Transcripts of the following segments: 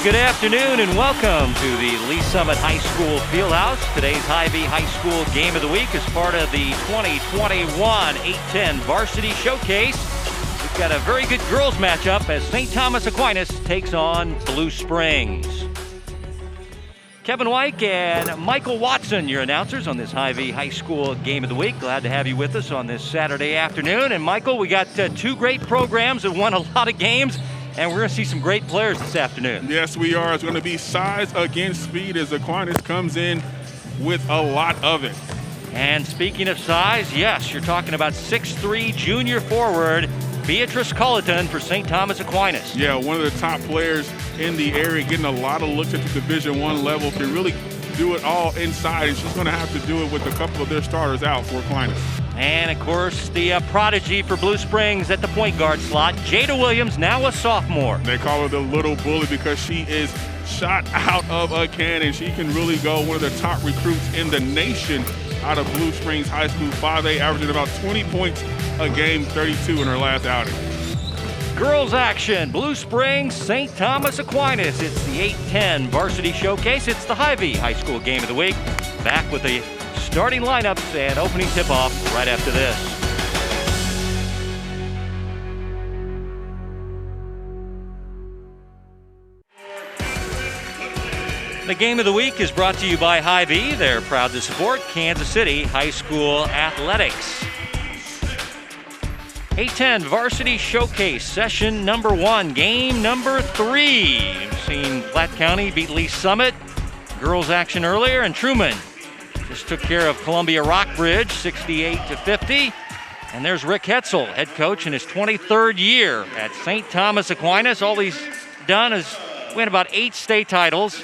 good afternoon and welcome to the Lee Summit High School Fieldhouse. Today's Hy-Vee High School Game of the Week is part of the 2021 8-10 Varsity Showcase. We've got a very good girls matchup as St. Thomas Aquinas takes on Blue Springs. Kevin Wyke and Michael Watson, your announcers on this Hy-Vee High School Game of the Week. Glad to have you with us on this Saturday afternoon. And Michael, we got two great programs that won a lot of games. And we're going to see some great players this afternoon. Yes, we are. It's going to be size against speed as Aquinas comes in with a lot of it. And speaking of size, yes, you're talking about 6'3" junior forward Beatrice Culleton for St. Thomas Aquinas. Yeah, one of the top players in the area, getting a lot of looks at the Division I level, can really do it all inside, and she's going to have to do it with a couple of their starters out for Aquinas. And, of course, the prodigy for Blue Springs at the point guard slot, Jada Williams, now a sophomore. They call her the little bully because she is shot out of a cannon. She can really go, one of the top recruits in the nation out of Blue Springs High School, 5A, averaging about 20 points a game, 32 in her last outing. Girls action, Blue Springs, St. Thomas Aquinas. It's the 8-10 Varsity Showcase. It's the Hy-Vee High School Game of the Week. Back with the starting lineups and opening tip-off right after this. The Game of the Week is brought to you by Hy-Vee. They're proud to support Kansas City High School athletics. 8-10 Varsity Showcase, session number 1, game number 3. We've seen Platte County beat Lee Summit. Girls action earlier, and Truman just took care of Columbia Rockbridge, 68-50. And there's Rick Hetzel, head coach in his 23rd year at St. Thomas Aquinas. All he's done is win about 8 state titles.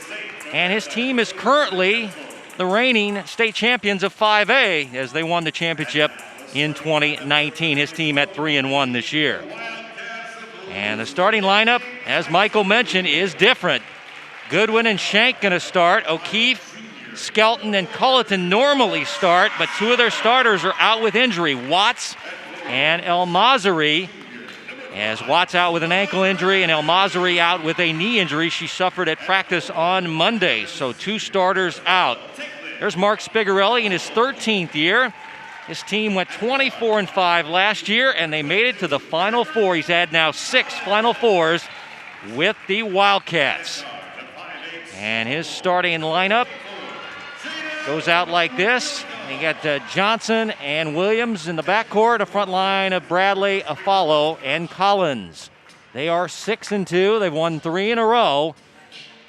And his team is currently the reigning state champions of 5A as they won the championship in 2019. His team at 3-1 this year. And the starting lineup, as Michael mentioned, is different. Goodwin and Shank going to start. O'Keefe, Skelton, and Culleton normally start, but 2 of their starters are out with injury. Watts and El Mazari, as Watts out with an ankle injury and El Mazari out with a knee injury she suffered at practice on Monday. So 2 starters out. There's Mark Spigarelli in his 13th year. His team went 24-5 last year, and they made it to the Final Four. He's had now 6 Final Fours with the Wildcats. And his starting lineup goes out like this. You got Johnson and Williams in the backcourt, a front line of Bradley, Afalo, and Collins. They are 6-2. They've won 3 in a row.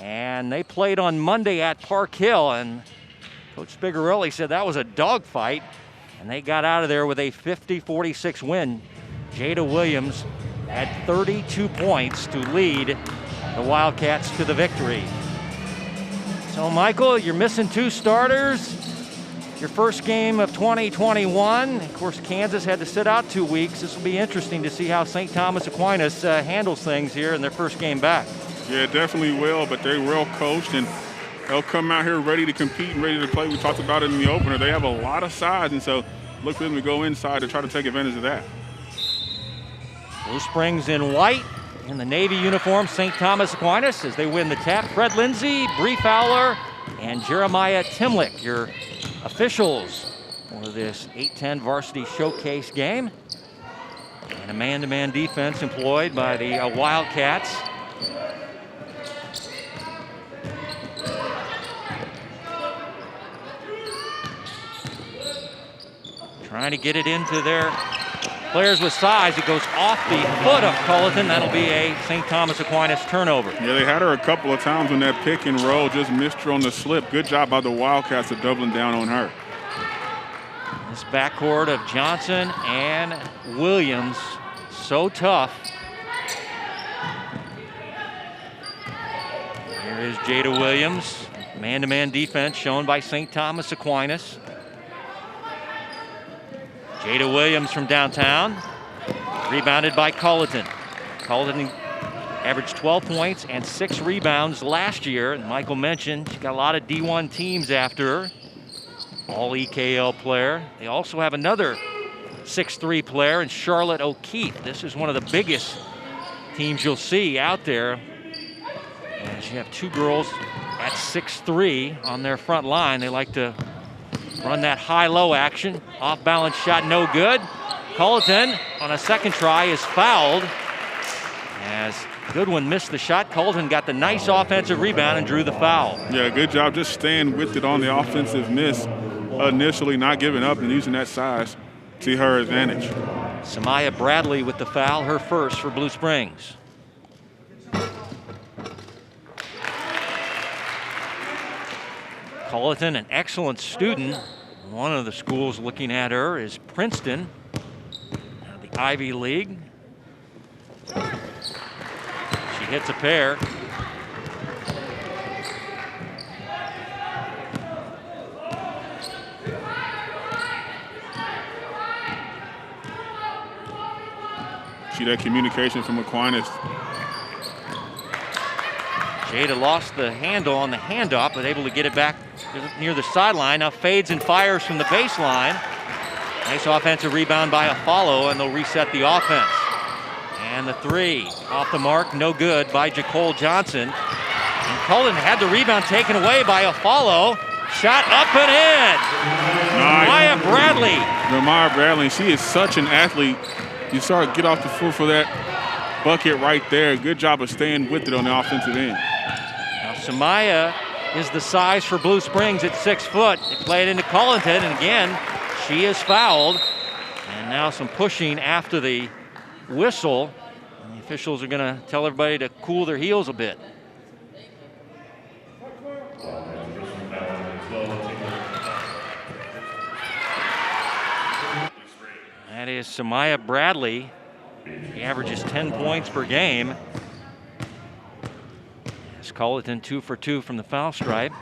And they played on Monday at Park Hill. And Coach Spigarelli said that was a dogfight. And they got out of there with a 50-46 win. Jada Williams had 32 points to lead the Wildcats to the victory. So, Michael, you're missing 2 starters. Your first game of 2021. Of course, Kansas had to sit out 2 weeks. This will be interesting to see how St. Thomas Aquinas handles things here in their first game back. Yeah, definitely will, but they're well coached, and they'll come out here ready to compete and ready to play. We talked about it in the opener. They have a lot of size, and so look for them to go inside to try to take advantage of that. Blue Springs in white. In the Navy uniform, St. Thomas Aquinas as they win the tap. Fred Lindsay, Bree Fowler, and Jeremiah Timlick, your officials for this 8-10 Varsity Showcase game. And a man-to-man defense employed by the Wildcats. Trying to get it into their players with size. It goes off the foot of Culleton. That'll be a St. Thomas Aquinas turnover. Yeah, they had her a couple of times when that pick and roll, just missed her on the slip. Good job by the Wildcats of doubling down on her. This backcourt of Johnson and Williams, so tough. Here is Jada Williams. Man-to-man defense shown by St. Thomas Aquinas. Jada Williams from downtown, rebounded by Culleton. Culleton averaged 12 points and 6 rebounds last year. And Michael mentioned she's got a lot of D1 teams after her. All EKL player. They also have another 6'3" player in Charlotte O'Keefe. This is one of the biggest teams you'll see out there. And As you have two girls at 6'3" on their front line. They like to run that high-low action. Off-balance shot, no good. Culleton on a second try is fouled. As Goodwin missed the shot, Culleton got the nice offensive rebound and drew the foul. Yeah, good job just staying with it on the offensive miss. Initially not giving up and using that size to her advantage. Samaya Bradley with the foul, her first for Blue Springs. Culleton, an excellent student. One of the schools looking at her is Princeton, the Ivy League. She hits a pair. See that communication from Aquinas. Jada lost the handle on the handoff, but able to get it back near the sideline. Now fades and fires from the baseline. Nice offensive rebound by a follow, and they'll reset the offense. And the three off the mark, no good by Jacole Johnson. And Cullen had the rebound taken away by a follow. Shot up and in. Nice. Maya Bradley. Maya Bradley, she is such an athlete. You saw her get off the foot for that bucket right there. Good job of staying with it on the offensive end. Now Samaya is the size for Blue Springs at 6 foot. They play it into Culleton, and again, she is fouled. And now some pushing after the whistle. And the officials are going to tell everybody to cool their heels a bit. That is Samaya Bradley. She averages 10 points per game. As Culleton 2 for 2 from the foul stripe.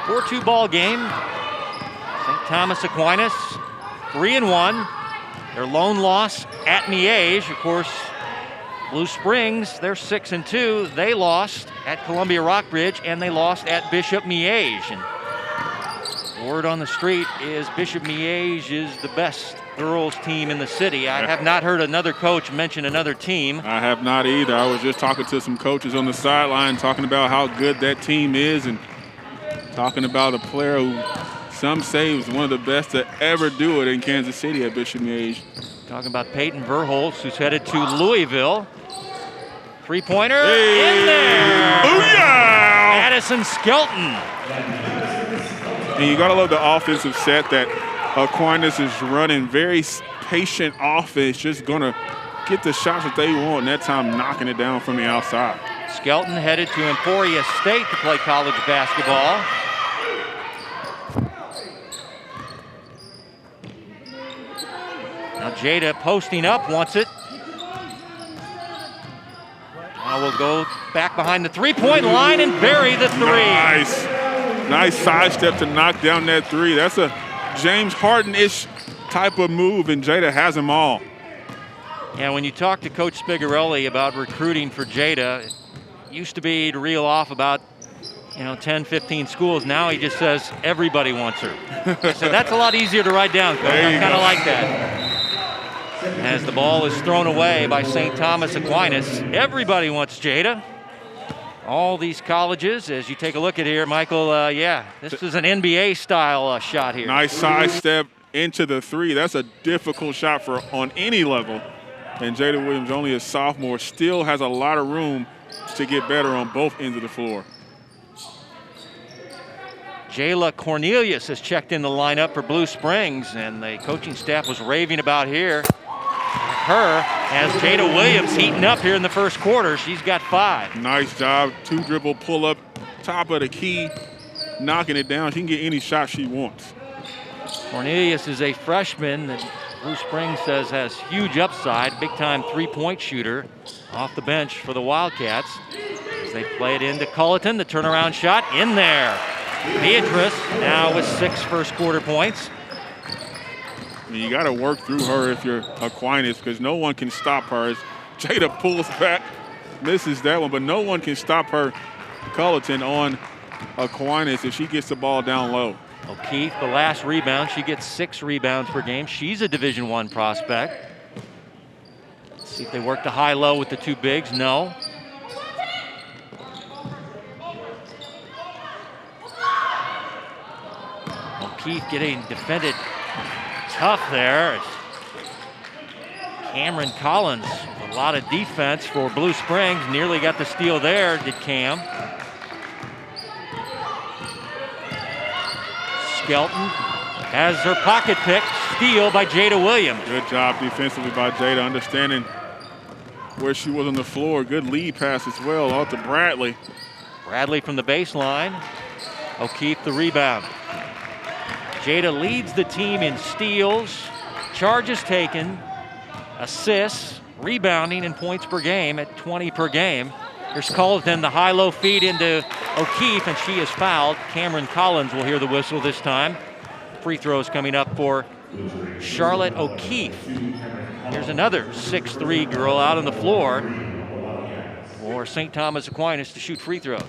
Four-2 ball game. St. Thomas Aquinas 3-1. Their lone loss at Miege. Of course, Blue Springs, they're 6-2. They lost at Columbia Rockbridge, and they lost at Bishop Miege. And word on the street is Bishop Miege is the best girls team in the city. I have not heard another coach mention another team. I have not either. I was just talking to some coaches on the sideline, talking about how good that team is, and talking about a player who some say is one of the best to ever do it in Kansas City at Bishop Miege. Talking about Peyton Verholtz, who's headed to Louisville. Three-pointer in there. Booyah! Addison Skelton. And you got to love the offensive set that Aquinas is running. Very patient offense, just going to get the shots that they want, and that time knocking it down from the outside. Skelton headed to Emporia State to play college basketball. Now Jada posting up, wants it. Now we'll go back behind the three-point line and bury the three. Nice sidestep to knock down that three. That's a James Harden-ish type of move, and Jada has them all. Yeah, when you talk to Coach Spigarelli about recruiting for Jada, it used to be to reel off about 10, 15 schools. Now he just says everybody wants her. I said, that's a lot easier to write down, Coach. I kind of like that. As the ball is thrown away by St. Thomas Aquinas, everybody wants Jada. All these colleges, as you take a look at here, Michael, this is an NBA-style shot here. Nice sidestep into the three. That's a difficult shot for on any level. And Jada Williams, only a sophomore, still has a lot of room to get better on both ends of the floor. Jayla Cornelius has checked in the lineup for Blue Springs, and the coaching staff was raving about her as Jada Williams heating up here in the first quarter. She's got 5. Nice job. 2-dribble pull-up, top of the key, knocking it down. She can get any shot she wants. Cornelius is a freshman that Blue Springs says has huge upside, big-time three-point shooter off the bench for the Wildcats. As they play it into Culleton, the turnaround shot in there. Beatrice now with 6 first-quarter points. You got to work through her if you're Aquinas, because no one can stop her. As Jada pulls back misses that one, but no one can stop her. Culleton on Aquinas if she gets the ball down low. O'Keefe, the last rebound. She gets 6 rebounds per game. She's a Division I prospect. Let's see if they work the high-low with the 2 bigs. No. O'Keefe getting defended tough there. Cameron Collins, a lot of defense for Blue Springs. Nearly got the steal there, did Cam. Skelton has her pocket pick. Steal by Jada Williams. Good job defensively by Jada, understanding where she was on the floor. Good lead pass as well out to Bradley. Bradley from the baseline. O'Keefe the rebound. Jada leads the team in steals, charges taken, assists, rebounding, and points per game at 20 per game. Here's Culleton, the high-low feed into O'Keefe, and she is fouled. Cameron Collins will hear the whistle this time. Free throws coming up for Charlotte O'Keefe. Here's another 6'3" girl out on the floor for St. Thomas Aquinas to shoot free throws.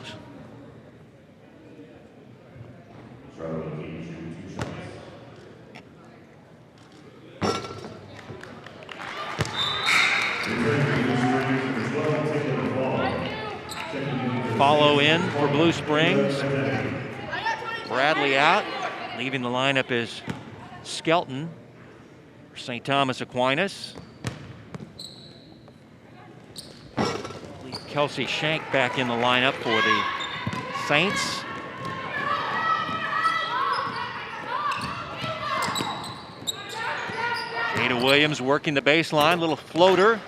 Follow in for Blue Springs. Bradley out. Leaving the lineup is Skelton for St. Thomas Aquinas. Leave Kelsey Shank back in the lineup for the Saints. Jada Williams working the baseline, little floater.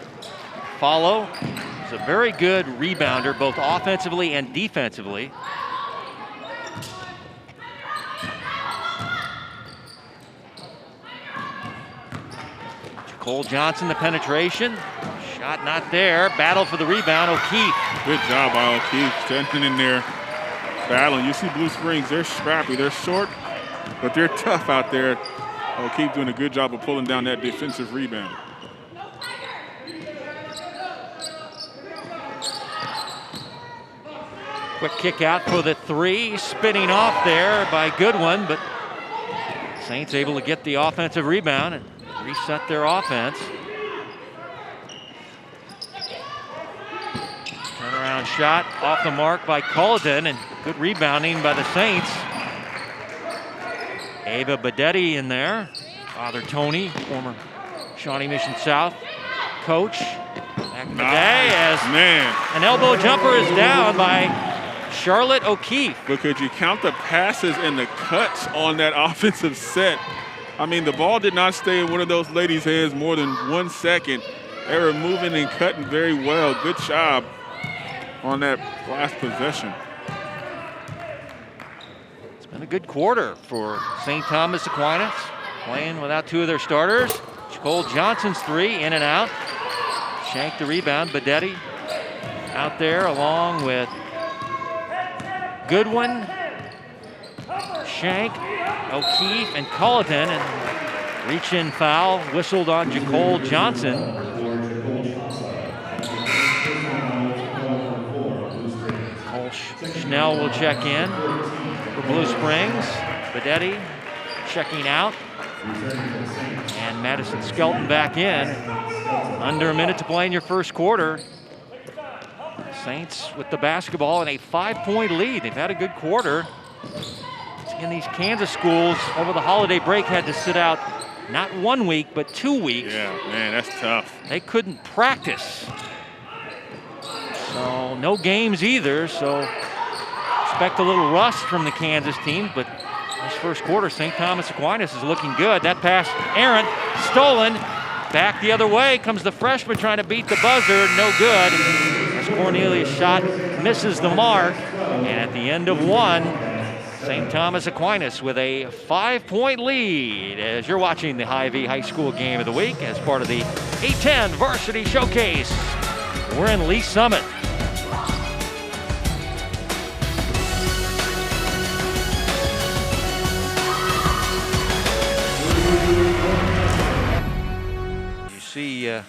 Follow. He's a very good rebounder, both offensively and defensively. Cole Johnson, the penetration. Shot not there. Battle for the rebound. O'Keefe. Good job by O'Keefe, standing in there, battling. You see Blue Springs, they're scrappy. They're short, but they're tough out there. O'Keefe doing a good job of pulling down that defensive rebound. Quick kick out for the 3. Spinning off there by Goodwin, but Saints able to get the offensive rebound and reset their offense. Turnaround shot off the mark by Culleton, and good rebounding by the Saints. Ava Bedetti in there. Father Tony, former Shawnee Mission South coach back in the day, as an elbow jumper is down by Charlotte O'Keefe. But could you count the passes and the cuts on that offensive set? I mean, the ball did not stay in one of those ladies' hands more than 1 second. They were moving and cutting very well. Good job on that last possession. It's been a good quarter for St. Thomas Aquinas, playing without 2 of their starters. Cole Johnson's 3 in and out. Shank the rebound. Bedetti out there along with Goodwin, Shank, O'Keefe, and Culleton, and reach-in foul whistled on Jacole Johnson. Cole Schnell will check in for Blue Springs. Bedetti checking out, and Madison Skelton back in. Under a minute to play in your first quarter. Saints with the basketball and a 5-point lead. They've had a good quarter. And these Kansas schools over the holiday break had to sit out not 1 week, but 2 weeks. Yeah, man, that's tough. They couldn't practice. So no games either. So expect a little rust from the Kansas team, but this first quarter, St. Thomas Aquinas is looking good. That pass errant, stolen. Back the other way comes the freshman trying to beat the buzzer. No good. As Cornelia's shot misses the mark. And at the end of 1, St. Thomas Aquinas with a 5-point lead as you're watching the Hy-Vee High School Game of the Week as part of the A10 Varsity Showcase. We're in Lee Summit. You see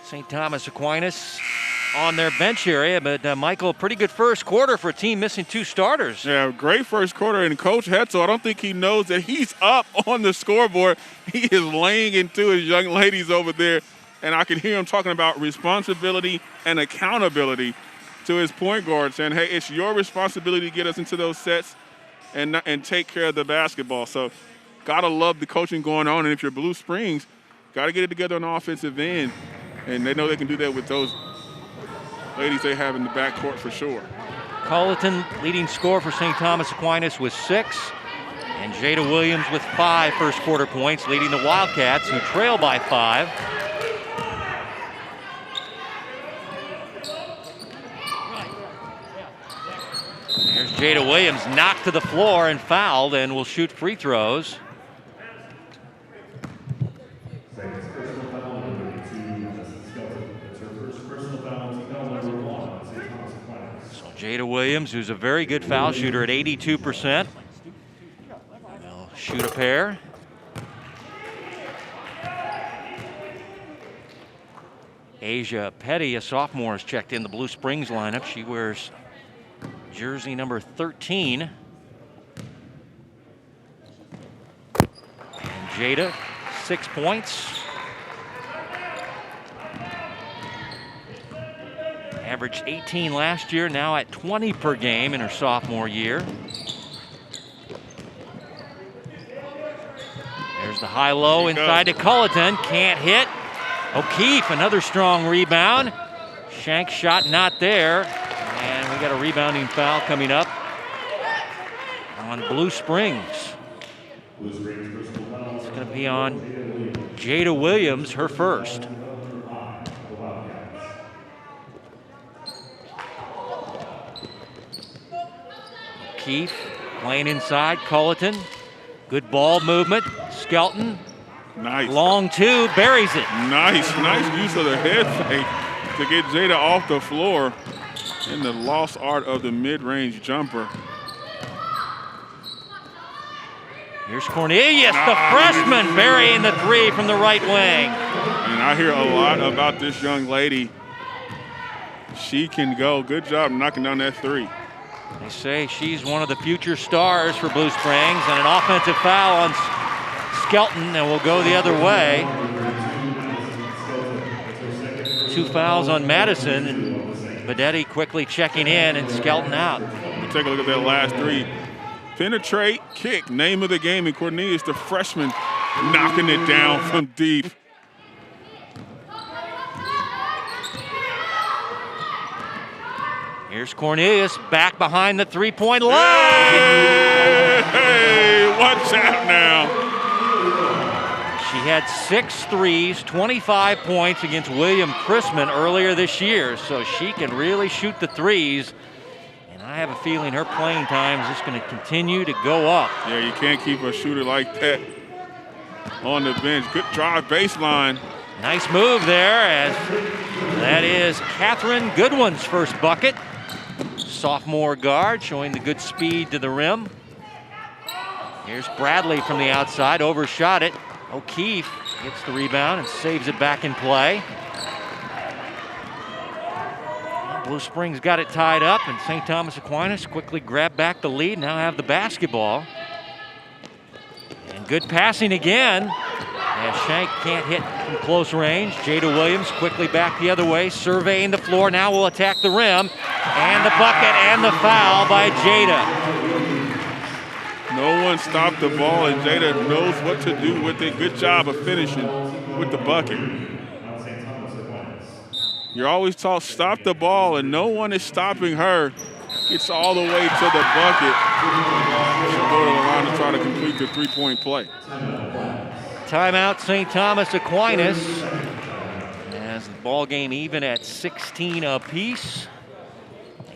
St. Thomas Aquinas on their bench area, but Michael, pretty good first quarter for a team missing 2 starters. Yeah, great first quarter, and Coach Hetzel, I don't think he knows that he's up on the scoreboard. He is laying into his young ladies over there, and I can hear him talking about responsibility and accountability to his point guard, saying, hey, it's your responsibility to get us into those sets and take care of the basketball. So gotta love the coaching going on, and if you're Blue Springs, gotta get it together on the offensive end, and they know they can do that with those ladies they have in the backcourt for sure. Colleton leading scorer for St. Thomas Aquinas with 6, and Jada Williams with 5 first quarter points, leading the Wildcats, who trail by 5. There's Jada Williams, knocked to the floor and fouled, and will shoot free throws. Jada Williams, who's a very good foul shooter at 82%. Will shoot a pair. Asia Petty, a sophomore, has checked in the Blue Springs lineup. She wears jersey number 13. And Jada, 6 points. Averaged 18 last year, now at 20 per game in her sophomore year. There's the high-low inside to Culleton, can't hit. O'Keefe, another strong rebound. Shank's shot not there, and we got a rebounding foul coming up on Blue Springs. It's going to be on Jada Williams, her first. Keefe playing inside, Culleton. Good ball movement. Skelton. Nice. Long 2, buries it. Nice use of the head fake to get Jada off the floor in the lost art of the mid-range jumper. Here's Cornelius, the freshman, burying the 3 from the right wing. And I hear a lot about this young lady. She can go. Good job knocking down that 3. They say she's one of the future stars for Blue Springs, and an offensive foul on Skelton, and will go the other way. 2 fouls on Madison, and Bedetti quickly checking in, and Skelton out. We'll take a look at that last 3. Penetrate, kick, name of the game, and Cornelius, the freshman, knocking it down from deep. Here's Cornelius back behind the 3-point line. Hey, watch out now. She had 6 threes, 25 points against William Chrisman earlier this year, so she can really shoot the threes. And I have a feeling her playing time is just going to continue to go up. Yeah, you can't keep a shooter like that on the bench. Good drive baseline. Nice move there, as that is Catherine Goodwin's first bucket. Sophomore guard showing the good speed to the rim. Here's Bradley from the outside, overshot it. O'Keefe gets the rebound and saves it back in play. Blue Springs got it tied up, and St. Thomas Aquinas quickly grabbed back the lead, now have the basketball. And good passing again, as Shank can't hit from close range. Jada Williams quickly back the other way, surveying the floor, now will attack the rim. And the bucket and the foul by Jada. No one stopped the ball, and Jada knows what to do with it. Good job of finishing with the bucket. You're always taught stop the ball, and no one is stopping her. Gets all the way to the bucket. She'll go to the line to try to complete the 3-point play. Timeout, St. Thomas Aquinas. As the ball game even at 16 apiece.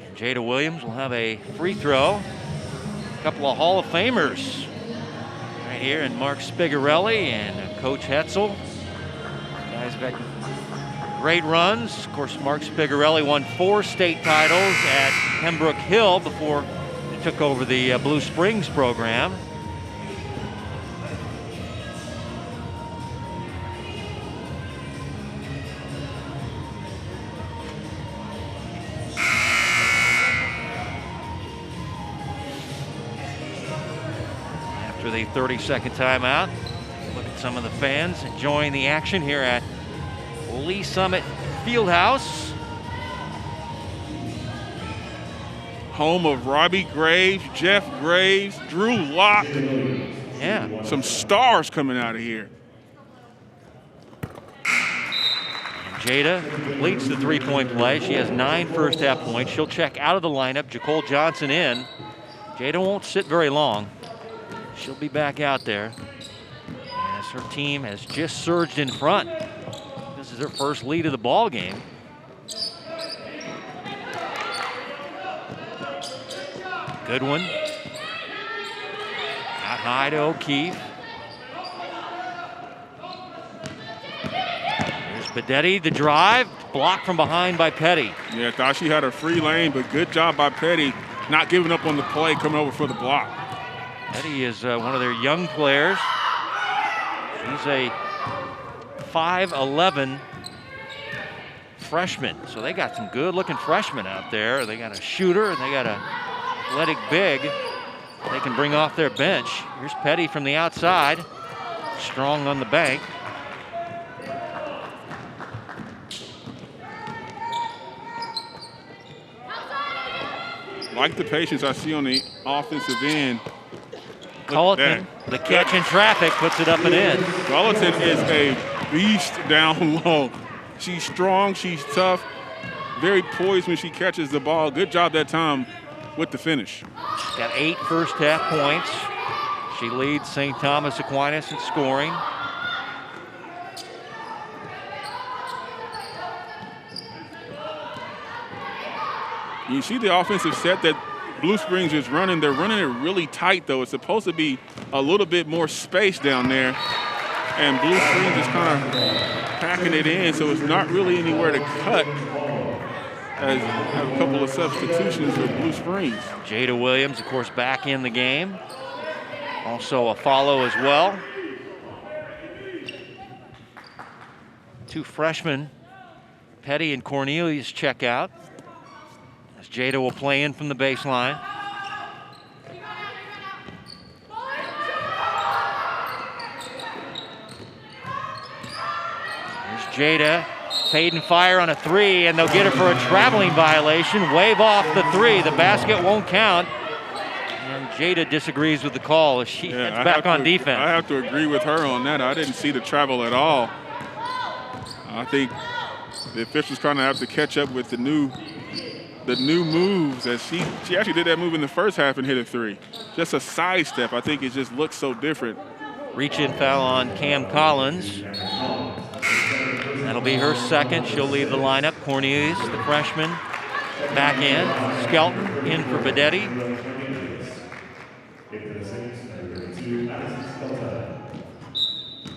And Jada Williams will have a free throw. A couple of Hall of Famers right here, and Mark Spigarelli and Coach Hetzel. Guys have had great runs. Of course, Mark Spigarelli won 4 state titles at Pembroke Hill before he took over the Blue Springs program. after the 30-second timeout. Look at some of the fans enjoying the action here at Lee Summit Fieldhouse. Home of Robbie Graves, Jeff Graves, Drew Locke. Yeah. Some stars coming out of here. Jada completes the three-point play. She has 9 first-half points. She'll check out of the lineup. Jacole Johnson in. Jada won't sit very long. She'll be back out there as her team has just surged in front. This is her first lead of the ball game. Good one. Out high to O'Keefe. Here's Bedetti, the drive, blocked from behind by Petty. Yeah, thought she had a free lane, but good job by Petty, not giving up on the play, coming over for the block. Petty is one of their young players. She's a 5'11" freshman, so they got some good-looking freshmen out there. They got a shooter and they got a athletic big they can bring off their bench. Here's Petty from the outside, strong on the bank. Like the patience I see on the offensive end. Culleton, the catch in traffic, puts it up and in. Culleton is a beast down low. She's strong, she's tough, very poised when she catches the ball. Good job that time with the finish. Got 8 first-half points. She leads St. Thomas Aquinas in scoring. You see the offensive set that Blue Springs is running. They're running it really tight, though. It's supposed to be a little bit more space down there. And Blue Springs is kind of packing it in, so it's not really anywhere to cut. As have a couple of substitutions with Blue Springs. Jada Williams, of course, back in the game. Also a follow as well. 2 freshmen, Petty and Cornelius, check out. As Jada will play in from the baseline. Here's Jada. Fade and fire on a 3, and they'll get it for a traveling violation. Wave off the 3. The basket won't count. And Jada disagrees with the call as she heads back on defense. I have to agree with her on that. I didn't see the travel at all. I think the officials kind of have to catch up with the new moves, as she actually did that move in the first half and hit a 3. Just a sidestep. I think it just looks so different. Reach-in foul on Cam Collins. That'll be her second. She'll leave the lineup. Cornelius, the freshman, back in. Skelton in for Bedetti.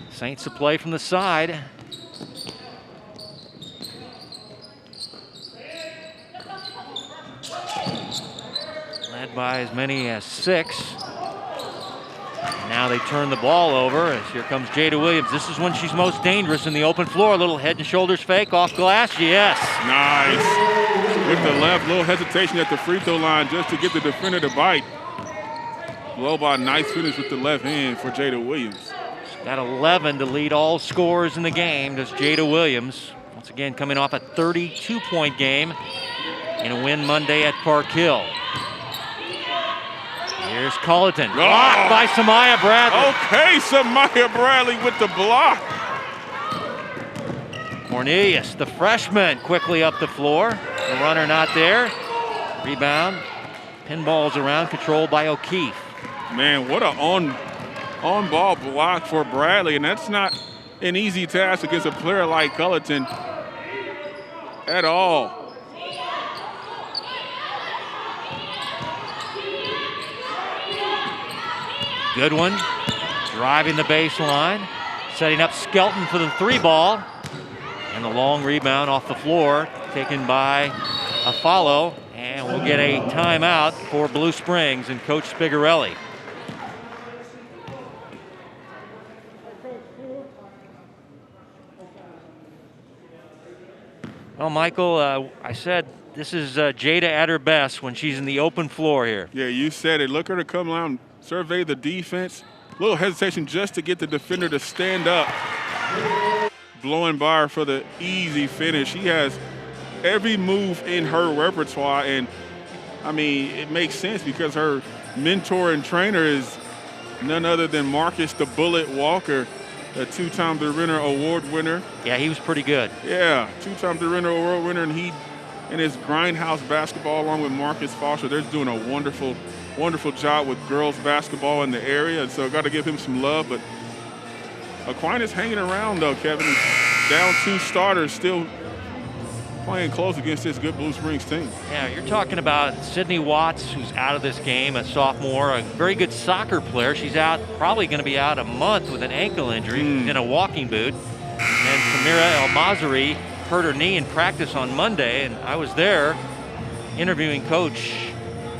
Saints to play from the side. Led by as many as 6. Now they turn the ball over as here comes Jada Williams. This is when she's most dangerous in the open floor. A little head and shoulders fake off glass. Yes. Nice. With the left, little hesitation at the free throw line just to get the defender to bite. Blow by, nice finish with the left hand for Jada Williams. She's got 11 to lead all scorers in the game. Does Jada Williams. Once again coming off a 32-point game in a win Monday at Park Hill. Here's Culleton, blocked by Samaya Bradley. Okay, Samaya Bradley with the block. Cornelius, the freshman, quickly up the floor. The runner not there. Rebound, pinballs around, controlled by O'Keefe. Man, what an on-ball block for Bradley, and that's not an easy task against a player like Culleton at all. Good one, driving the baseline, setting up Skelton for the 3 ball. And the long rebound off the floor, taken by a follow. And we'll get a timeout for Blue Springs and Coach Spigarelli. Well, Michael, I said this is Jada at her best when she's in the open floor here. Yeah, you said it. Look her to come out and survey the defense, little hesitation just to get the defender to stand up. Blowing by her for the easy finish. She has every move in her repertoire, and I mean, it makes sense because her mentor and trainer is none other than Marcus the Bullet Walker, a two-time DeRenner Award winner. Yeah, he was pretty good. Yeah, two-time DeRenner Award winner, and he and his Grindhouse basketball along with Marcus Foster, they're doing a wonderful, wonderful job with girls basketball in the area, and so got to give him some love. But Aquinas hanging around though, Kevin. Down 2 starters, still playing close against this good Blue Springs team. Yeah, you're talking about Sydney Watts, who's out of this game, a sophomore, a very good soccer player. She's out, probably going to be out a month with an ankle injury in a walking boot. And Samira El-Mazari hurt her knee in practice on Monday, and I was there interviewing Coach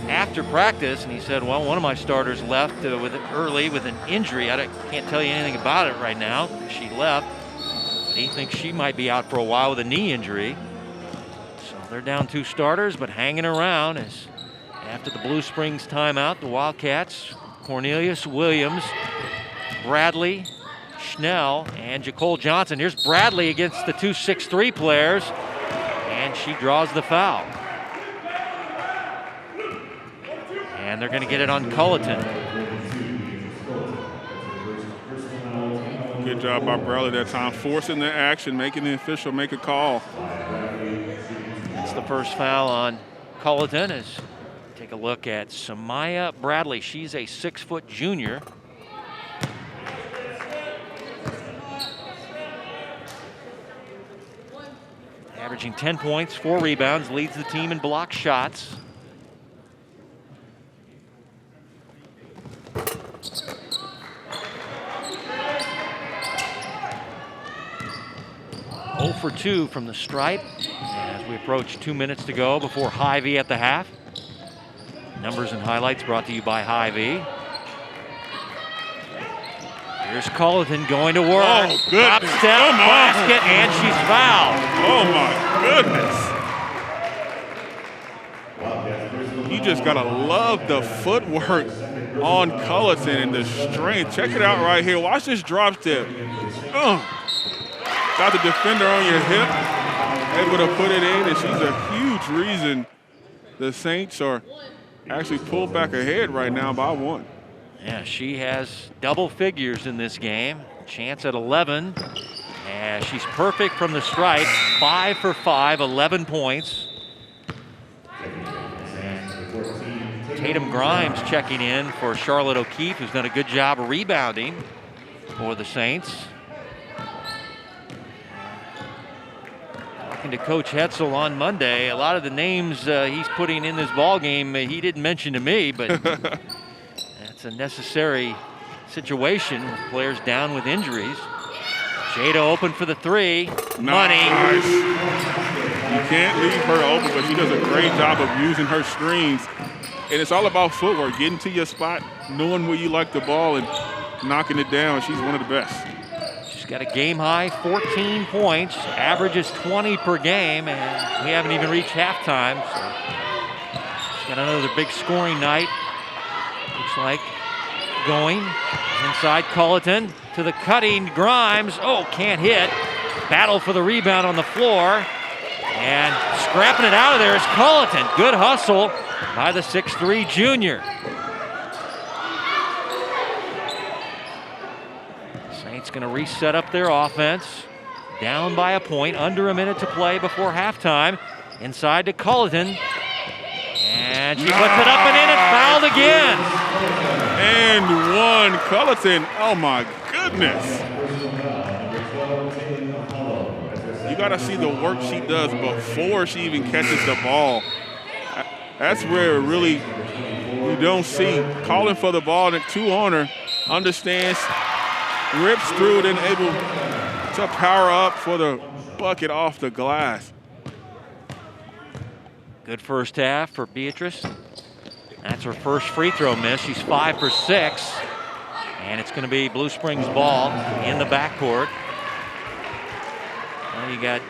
after practice, and he said, well, one of my starters left early with an injury. I can't tell you anything about it right now. She left. But he thinks she might be out for a while with a knee injury. So they're down 2 starters, but hanging around as after the Blue Springs timeout, the Wildcats, Cornelius Williams, Bradley, Schnell, and Jacole Johnson. Here's Bradley against the 2 6'3" players, and she draws the foul. And they're going to get it on Culleton. Good job by Bradley that time, forcing the action, making the official make a call. That's the first foul on Culleton. Take a look at Samaya Bradley. She's a 6-foot junior. Averaging 10 points, 4 rebounds, leads the team in block shots. For 2 from the stripe as we approach 2 minutes to go before Hy-Vee at the half. Numbers and highlights brought to you by Hy-Vee. Here's Culleton going to work. Oh, Top goodness. step, basket, and she's Oh, my goodness. You just got to love the footwork on Culleton and the strength. Check it out right here. Watch this drop step. Got the defender on your hip, able to put it in, and she's a huge reason the Saints are actually pulled back ahead right now by 1. Yeah, she has double figures in this game. Chance at 11. And she's perfect from the stripe. 5 for 5, 11 points. Tatum Grimes checking in for Charlotte O'Keefe, who's done a good job of rebounding for the Saints. Talking to Coach Hetzel on Monday, a lot of the names he's putting in this ball game he didn't mention to me, but that's a necessary situation with players down with injuries. Jada open for the 3. Money. Nice. You can't leave her open, but she does a great job of using her screens. And it's all about footwork, getting to your spot, knowing where you like the ball, and knocking it down. She's one of the best. She's got a game-high 14 points, averages 20 per game, and we haven't even reached halftime. So she's got another big scoring night. Looks like going inside Culleton to the cutting Grimes. Oh, can't hit. Battle for the rebound on the floor. And scrapping it out of there is Culleton. Good hustle by the 6'3" junior. Saints going to reset up their offense. Down by a point, under a minute to play before halftime. Inside to Culleton. And she puts it up and in, it's fouled again. And 1, Culleton. Oh my goodness. You got to see the work she does before she even catches the ball. That's where really you don't see calling for the ball, and 2 on her, understands, rips through it, and able to power up for the bucket off the glass. Good first half for Beatrice. That's her first free throw miss. She's 5 for 6. And it's going to be Blue Springs ball in the backcourt. Well, you got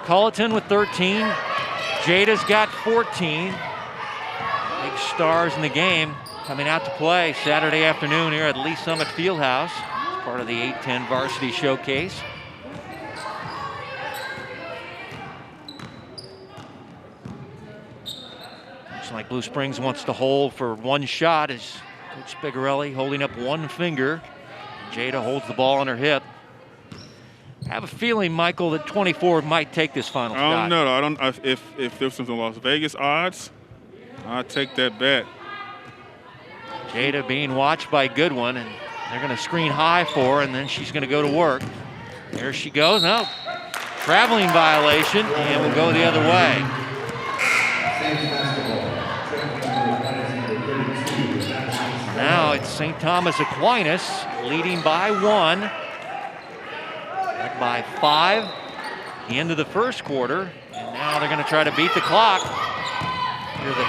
Culleton with 13. Jada's got 14. Big stars in the game. coming out to play Saturday afternoon here at Lee Summit Fieldhouse. It's part of the 8-10 Varsity Showcase. Looks like Blue Springs wants to hold for one shot as Coach Spigarelli holding up one finger. Jada holds the ball on her hip. I have a feeling, Michael, that 24 might take this final shot. No, I don't. If there's some Las Vegas odds, I'd take that bet. Jada being watched by Goodwin, and they're going to screen high for her, and then she's going to go to work. There she goes. No, traveling violation, and we'll go the other way. Now it's St. Thomas Aquinas leading by 1. Led by 5. The end of the first quarter. And now they're going to try to beat the clock. Here's the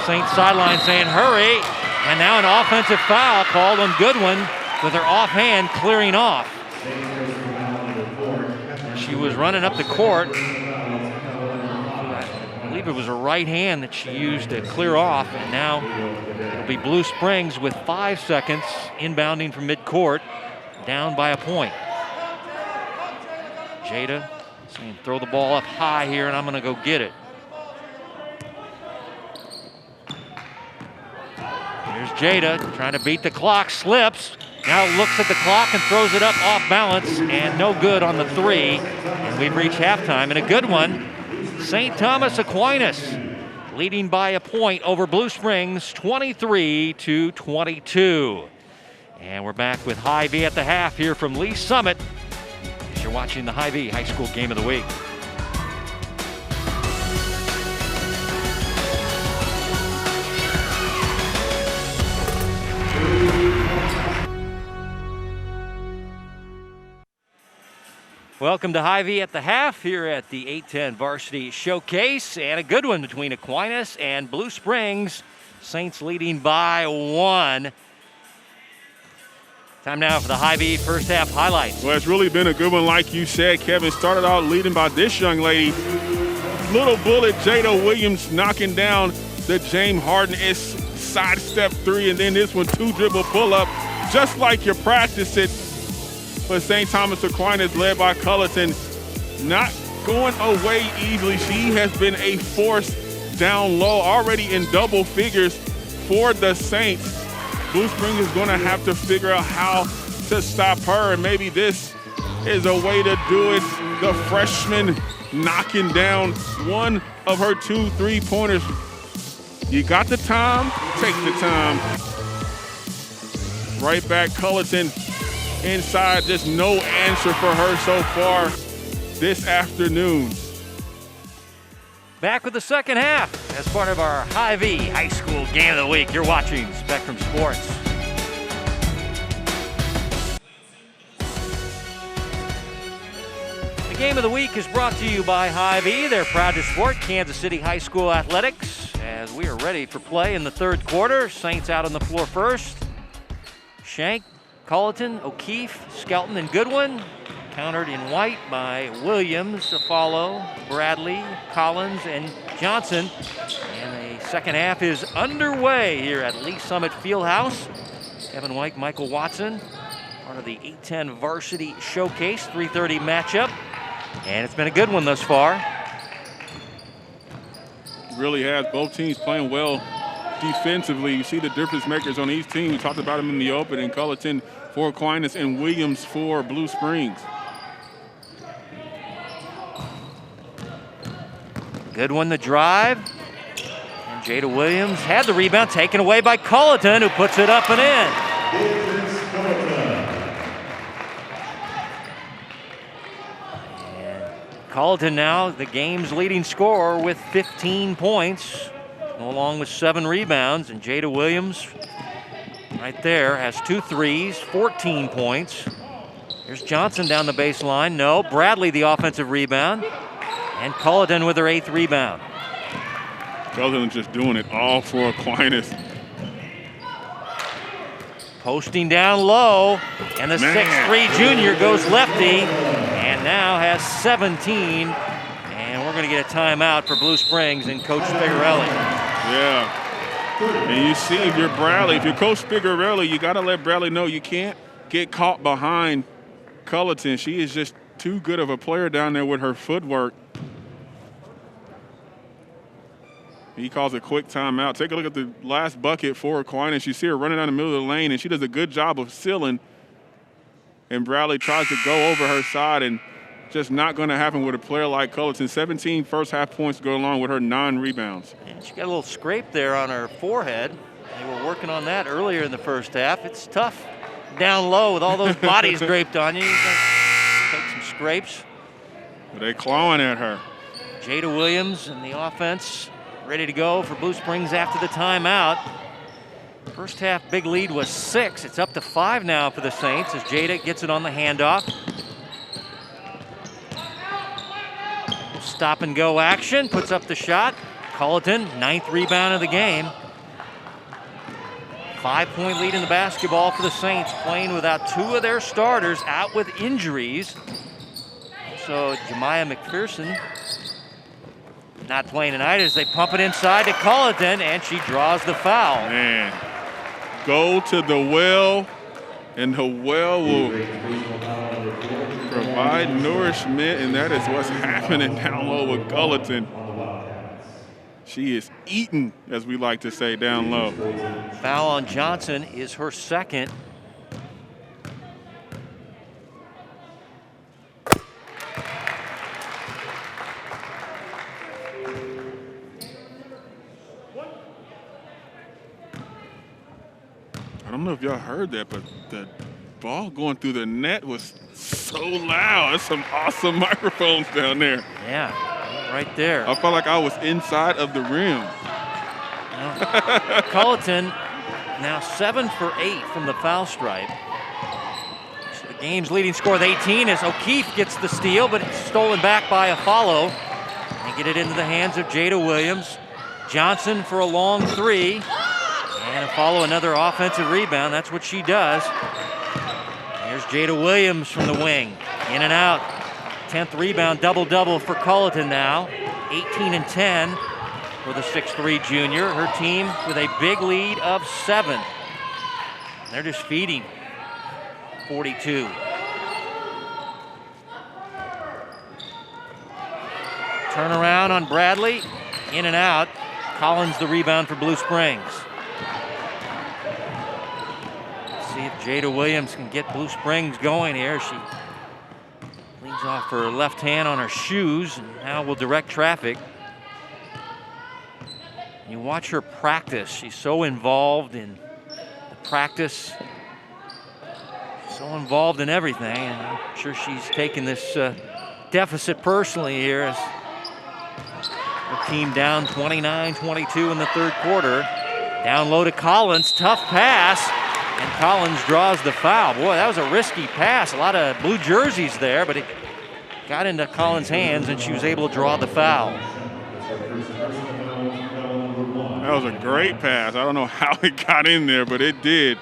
St. sideline saying hurry. And now an offensive foul called on Goodwin with her offhand clearing off. She was running up the court. I believe it was her right hand that she used to clear off. And now it'll be Blue Springs with 5 seconds inbounding from midcourt, down by a point. Jada saying throw the ball up high here and I'm going to go get it. Here's Jada trying to beat the clock, slips. Now looks at the clock and throws it up off balance and no good on the 3. And we've reached halftime, and a good one. St. Thomas Aquinas leading by a point over Blue Springs, 23-22. And we're back with Hy-Vee at the half here from Lee Summit as you're watching the Hy-Vee High School Game of the Week. Welcome to Hy-Vee at the half here at the 8-10 Varsity Showcase, and a good one between Aquinas and Blue Springs. Saints leading by 1. Time now for the Hy-Vee first half highlights. Well, it's really been a good one, like you said, Kevin. Started out leading by this young lady. Little bullet, Jada Williams knocking down the James Harden sidestep 3, and then this one 2-dribble pull-up, just like you practice it. But St. Thomas Aquinas led by Culleton, not going away easily. She has been a force down low, already in double figures for the Saints. Blue Springs is going to have to figure out how to stop her, and maybe this is a way to do it. The freshman knocking down one of her 2 3-pointers. You got the time, take the time. Right back, Culleton. Inside, just no answer for her so far this afternoon. Back with the second half as part of our Hy-Vee High School Game of the Week. You're watching Spectrum Sports. The Game of the Week is brought to you by Hy-Vee. They're proud to support Kansas City High School athletics as we are ready for play in the third quarter. Saints out on the floor first. Shank, Culleton, O'Keefe, Skelton, and Goodwin. Countered in white by Williams, Afalo, Bradley, Collins, and Johnson. And the second half is underway here at Lee Summit Fieldhouse. Kevin White, Michael Watson, part of the 8-10 Varsity Showcase, 3:30 matchup. And it's been a good one thus far. Really has. Both teams playing well defensively. You see the difference makers on each team. We talked about them in the open, and Culleton for Aquinas and Williams for Blue Springs. Good one, the drive. And Jada Williams had the rebound taken away by Culleton, who puts it up and in. And Culleton now the game's leading scorer with 15 points, along with 7 rebounds. And Jada Williams right there has 2 threes, 14 points. Here's Johnson down the baseline. No, Bradley the offensive rebound. And Culleton with her 8th rebound. Culleton just doing it all for Aquinas. Posting down low. And the 6'3" junior goes lefty. And now has 17. And we're going to get a timeout for Blue Springs and Coach Spigarelli. Yeah. And you see, if you're Bradley, if you're Coach Figueroa, you got to let Bradley know you can't get caught behind Culleton. She is just too good of a player down there with her footwork. He calls a quick timeout. Take a look at the last bucket for Aquinas. You see her running down the middle of the lane, and she does a good job of sealing. And Bradley tries to go over her side, and just not going to happen with a player like Culleton. 17 first-half points to go along with her 9 rebounds. And she got a little scrape there on her forehead. They were working on that earlier in the first half. It's tough down low with all those bodies draped on you. You gotta take some scrapes. They're clawing at her. Jada Williams and the offense ready to go for Blue Springs after the timeout. First half big lead was 6. It's up to 5 now for the Saints as Jada gets it on the handoff. Stop and go action, puts up the shot. Culleton, 9th rebound of the game. 5-point lead in the basketball for the Saints, playing without 2 of their starters out with injuries. So Jemiah McPherson not playing tonight as they pump it inside to Culleton, and she draws the foul. Man, go to the well, and the well will provide nourishment, and that is what's happening down low with Culleton. She is eating, as we like to say, down low. Foul on Johnson is her 2nd. I don't know if y'all heard that, but the ball going through the net was so loud. There's some awesome microphones down there. Yeah, right there. I felt like I was inside of the rim. Well, Culleton now 7 for 8 from the foul stripe. So the game's leading score with 18 as O'Keefe gets the steal, but it's stolen back by a follow. They get it into the hands of Jada Williams. Johnson for a long 3. And a follow, another offensive rebound. That's what she does. Here's Jada Williams from the wing. In and out. 10th rebound, double-double for Culleton now. 18 and 10 for the 6'3 junior. Her team with a big lead of 7. They're just feeding 42. Turnaround on Bradley. In and out. Collins the rebound for Blue Springs. See if Jada Williams can get Blue Springs going here. She leans off her left hand on her shoes and now will direct traffic. You watch her practice. She's so involved in the practice, so involved in everything. And I'm sure she's taking this deficit personally here as her team down 29-22 in the 3rd quarter. Down low to Collins, tough pass. And Collins draws the foul. Boy, that was a risky pass. A lot of blue jerseys there, but it got into Collins' hands, and she was able to draw the foul. That was a great pass. I don't know how it got in there, but it did.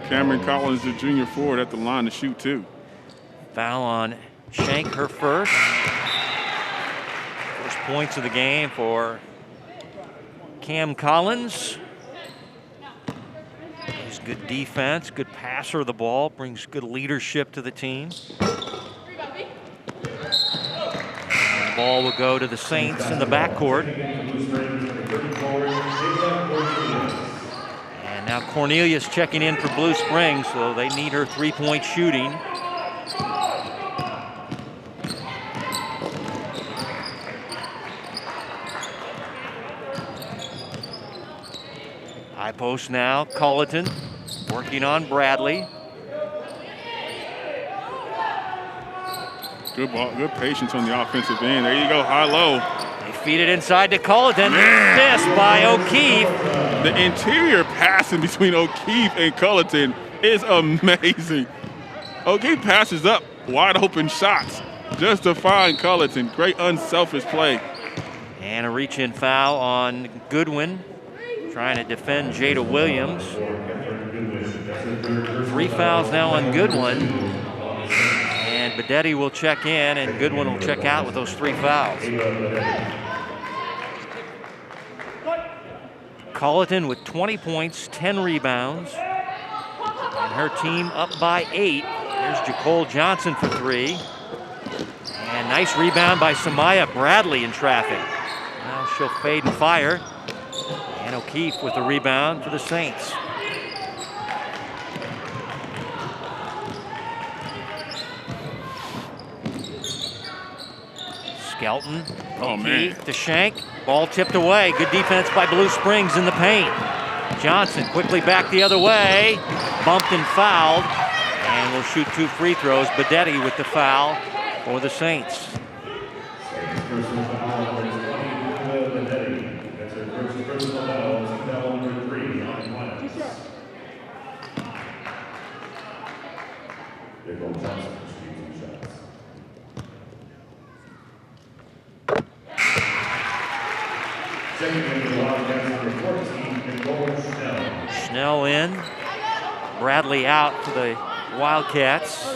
Cameron Collins, the junior forward, at the line to shoot, too. Foul on Shank, her first. First points of the game for Cam Collins. He's good defense, good passer of the ball, brings good leadership to the team. And the ball will go to the Saints in the backcourt. And now Cornelius checking in for Blue Springs, so they need her 3-point shooting. High post now, Culleton working on Bradley. Good ball, good patience on the offensive end. There you go, high-low. They feed it inside to Culleton. Missed by O'Keefe. The interior passing between O'Keefe and Culleton is amazing. O'Keefe passes up wide open shots just to find Culleton. Great unselfish play. And a reach-in foul on Goodwin, trying to defend Jada Williams. 3 fouls now on Goodwin. And Bedetti will check in, and Goodwin will check out with those 3 fouls. Colleton with 20 points, 10 rebounds. And her team up by 8. Here's Jacole Johnson for 3. And nice rebound by Samaya Bradley in traffic. Now she'll fade and fire. And O'Keefe with the rebound for the Saints. Skelton, O'Keefe to Shank. Ball tipped away. Good defense by Blue Springs in the paint. Johnson quickly back the other way. Bumped and fouled. And will shoot 2 free throws. Bedetti with the foul for the Saints. Schnell in. Bradley out for the Wildcats.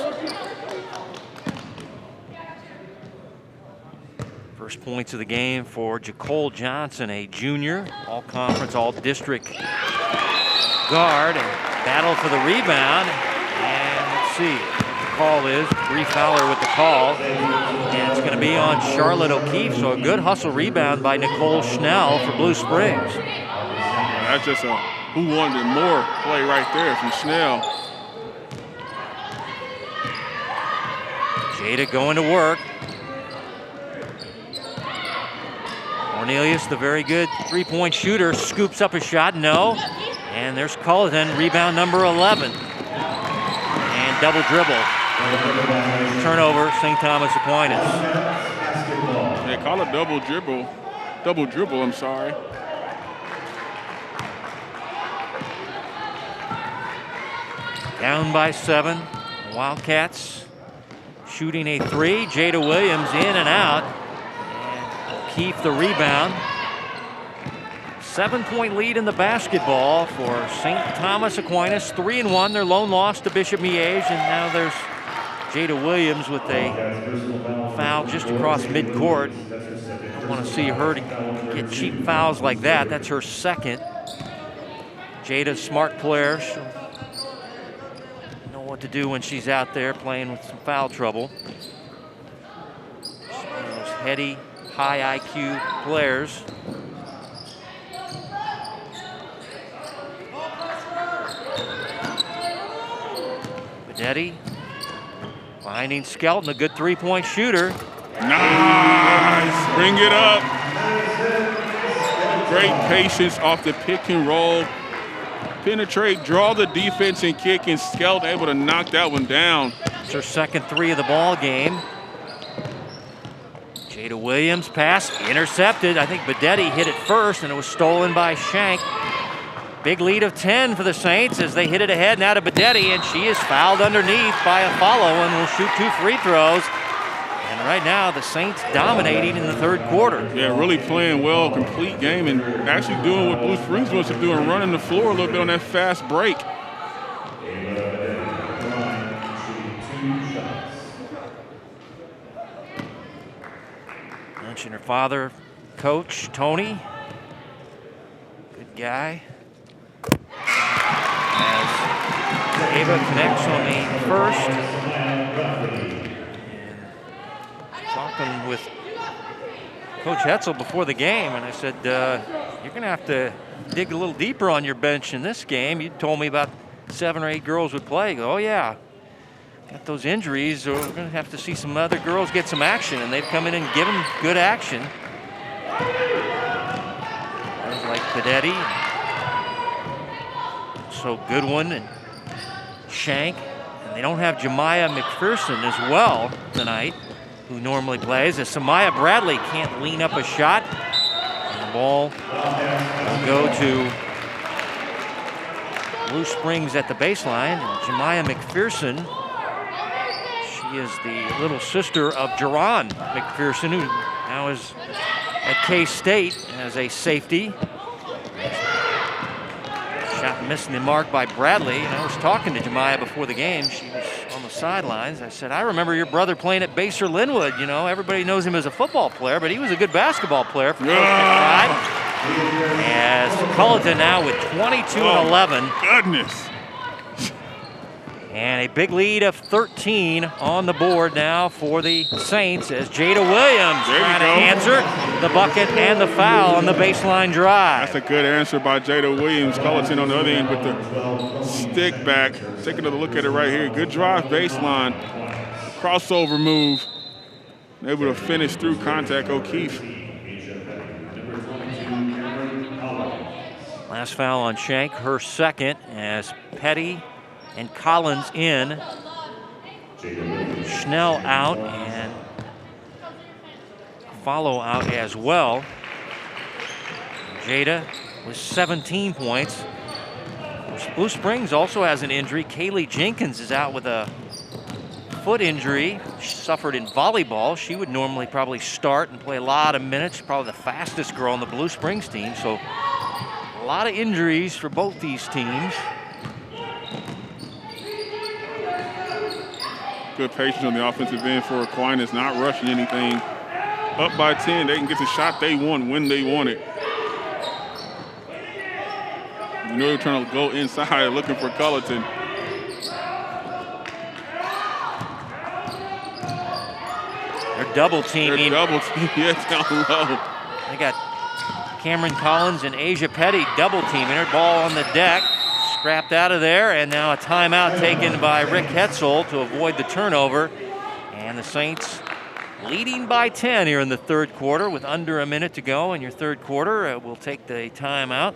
First points of the game for Jacole Johnson, a junior, all-conference, all-district guard. And battle for the rebound. And let's see what the call is. Bree Fowler with the call. And it's going to be on Charlotte O'Keefe. So a good hustle rebound by Nicole Schnell for Blue Springs. That's just a who wanted more play right there from Schnell. Jada going to work. Cornelius, the very good three-point shooter, scoops up a shot. No. And there's Culleton, rebound number 11. And double dribble. Turnover, St. Thomas Aquinas. They call it double dribble. Double dribble, I'm sorry. Down by 7. Wildcats shooting a 3. Jada Williams in and out. And O'Keefe the rebound. 7-point lead in the basketball for St. Thomas Aquinas. 3-1, their lone loss to Bishop Miege. And now there's Jada Williams with a foul just across midcourt. I don't want to see her to get cheap fouls like that. That's her second. Jada's smart player. She'll know what to do when she's out there playing with some foul trouble. She's one of those heady, high IQ players. Bedetti finding Skelton, a good three-point shooter. Nice, bring it up. Great patience off the pick and roll. Penetrate, draw the defense and kick, and Skelton able to knock that one down. It's her second 3 of the ball game. Jada Williams pass intercepted. I think Bedetti hit it first, and it was stolen by Shank. Big lead of 10 for the Saints as they hit it ahead now to Bedetti, and she is fouled underneath by a follow and will shoot 2 free throws. And right now, the Saints dominating in the third quarter. Yeah, really playing well, complete game, and actually doing what Blue Springs wants to do and running the floor a little bit on that fast break. Mention her father, Coach Tony. Good guy. As Ava connects on the first. And talking with Coach Hetzel before the game, and I said, you're going to have to dig a little deeper on your bench in this game. You told me about 7 or 8 girls would play. Oh, yeah. Got those injuries, so we're going to have to see some other girls get some action, and they've come in and given good action. Guys like Bedetti, so Goodwin and Shank, and they don't have Jemiah McPherson as well tonight, who normally plays, as Samaya Bradley can't lean up a shot. And the ball will go to Blue Springs at the baseline, and Jemiah McPherson, she is the little sister of Jerron McPherson, who now is at K-State as a safety. Shot missing the mark by Bradley. And I was talking to Jemiah before the game. She was on the sidelines. I said, I remember your brother playing at Baser Linwood. You know, everybody knows him as a football player, but he was a good basketball player for Coach McBride. As Culleton now with 22 and 11. Goodness. And a big lead of 13 on the board now for the Saints as Jada Williams trying to answer the bucket and the foul on the baseline drive. That's a good answer by Jada Williams. Culleton on the other end with the stick back. Take another look at it right here. Good drive baseline. Crossover move. Able to finish through contact. O'Keefe. Last foul on Shank, her second, as Petty and Collins in. Schnell out and follow out as well. Jada with 17 points. Blue Springs also has an injury. Kaylee Jenkins is out with a foot injury. She suffered in volleyball. She would normally probably start and play a lot of minutes. Probably the fastest girl on the Blue Springs team. So a lot of injuries for both these teams. Good patience on the offensive end for Aquinas, not rushing anything. Up by 10, they can get the shot they want when they want it. You know they're trying to go inside looking for Culleton. They're double teaming. They're double teaming, yeah, down low. They got Cameron Collins and Asia Petty double teaming her. Ball on the deck. Scrapped out of there, and now a timeout taken by Rick Hetzel to avoid the turnover. And the Saints leading by 10 here in the third quarter with under a minute to go in your third quarter. We'll take the timeout.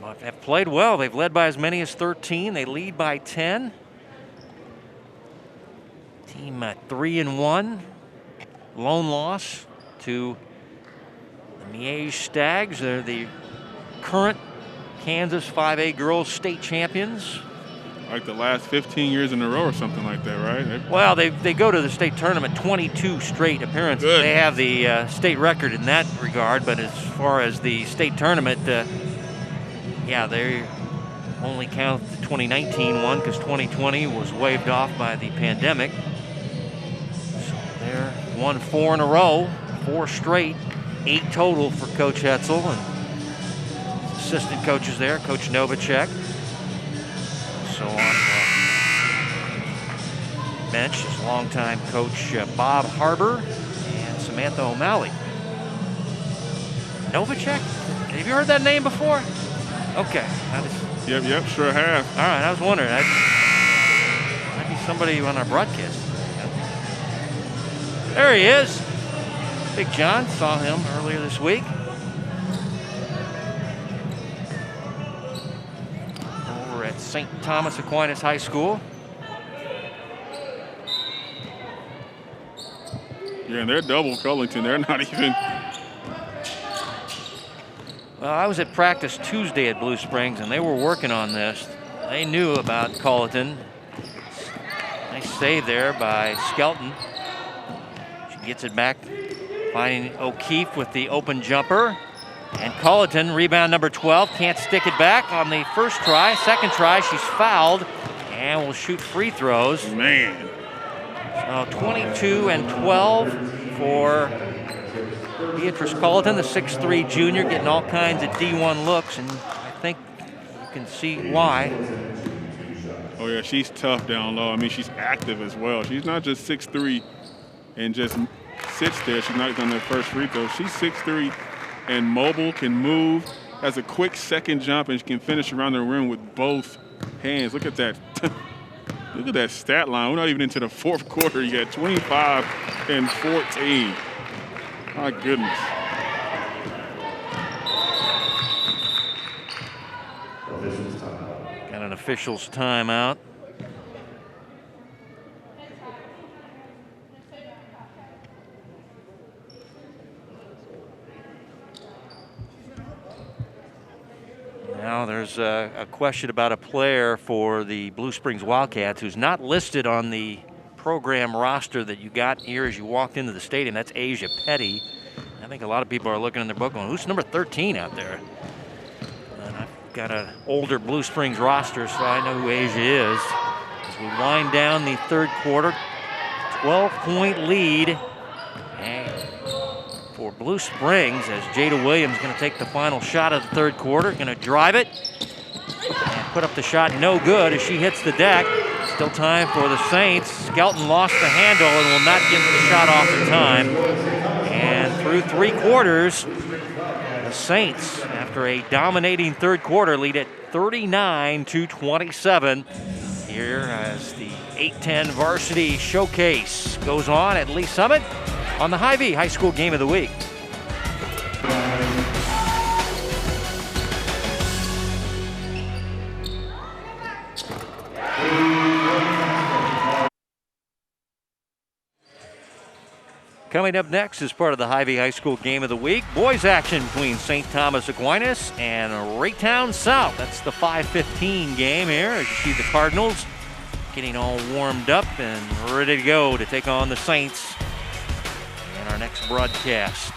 But have played well. They've led by as many as 13. They lead by 10. Team 3-1. Lone loss to the Miege Stags. They're the current Kansas 5A girls state champions. Like the last 15 years in a row or something like that, right? Well, they go to the state tournament 22 straight appearances. Good. They have the state record in that regard, but as far as the state tournament, yeah, they only count the 2019 one because 2020 was waived off by the pandemic. So they're won 4 in a row, 4 straight, 8 total for Coach Hetzel and assistant coaches there, Coach Novacek. So on the bench is longtime coach Bob Harbor and Samantha O'Malley. Novacek? Have you heard that name before? Okay. Yep, sure have. All right, I was wondering. Might be somebody on our broadcast. There he is. Big John, saw him earlier this week. At St. Thomas Aquinas High School. Yeah, and they're double Culleton. They're not even. Well, I was at practice Tuesday at Blue Springs, and they were working on this. They knew about Culleton. Nice save there by Skelton. She gets it back, finding O'Keefe with the open jumper. And Culleton, rebound number 12, can't stick it back on the first try. Second try, she's fouled and will shoot free throws. Man. So 22 and 12 for Beatrice Culleton, the 6'3 junior, getting all kinds of D1 looks, and I think you can see why. Oh, yeah, she's tough down low. I mean, she's active as well. She's not just 6'3 and just sits there. She's not on that first free throw. She's 6'3 and mobile, can move, has a quick second jump, and she can finish around the rim with both hands. Look at that. Look at that stat line. We're not even into the fourth quarter yet. 25 and 14. My goodness. Got an official's timeout. Now there's a question about a player for the Blue Springs Wildcats who's not listed on the program roster that you got here as you walked into the stadium. That's Asia Petty. I think a lot of people are looking in their book going, who's number 13 out there? And I've got an older Blue Springs roster, so I know who Asia is. As we wind down the third quarter, 12-point lead for Blue Springs as Jada Williams going to take the final shot of the third quarter. Going to drive it and put up the shot, no good as she hits the deck. Still time for the Saints. Skelton lost the handle and will not get the shot off in time. And through 3 quarters, the Saints, after a dominating third quarter, lead at 39-27. Here as the 8-10 varsity showcase goes on at Lee Summit on the Hy-Vee High School Game of the Week. Coming up next is part of the Hy-Vee High School Game of the Week. Boys action between St. Thomas Aquinas and Raytown South. That's the 5:15 game here as you see the Cardinals getting all warmed up and ready to go to take on the Saints in our next broadcast.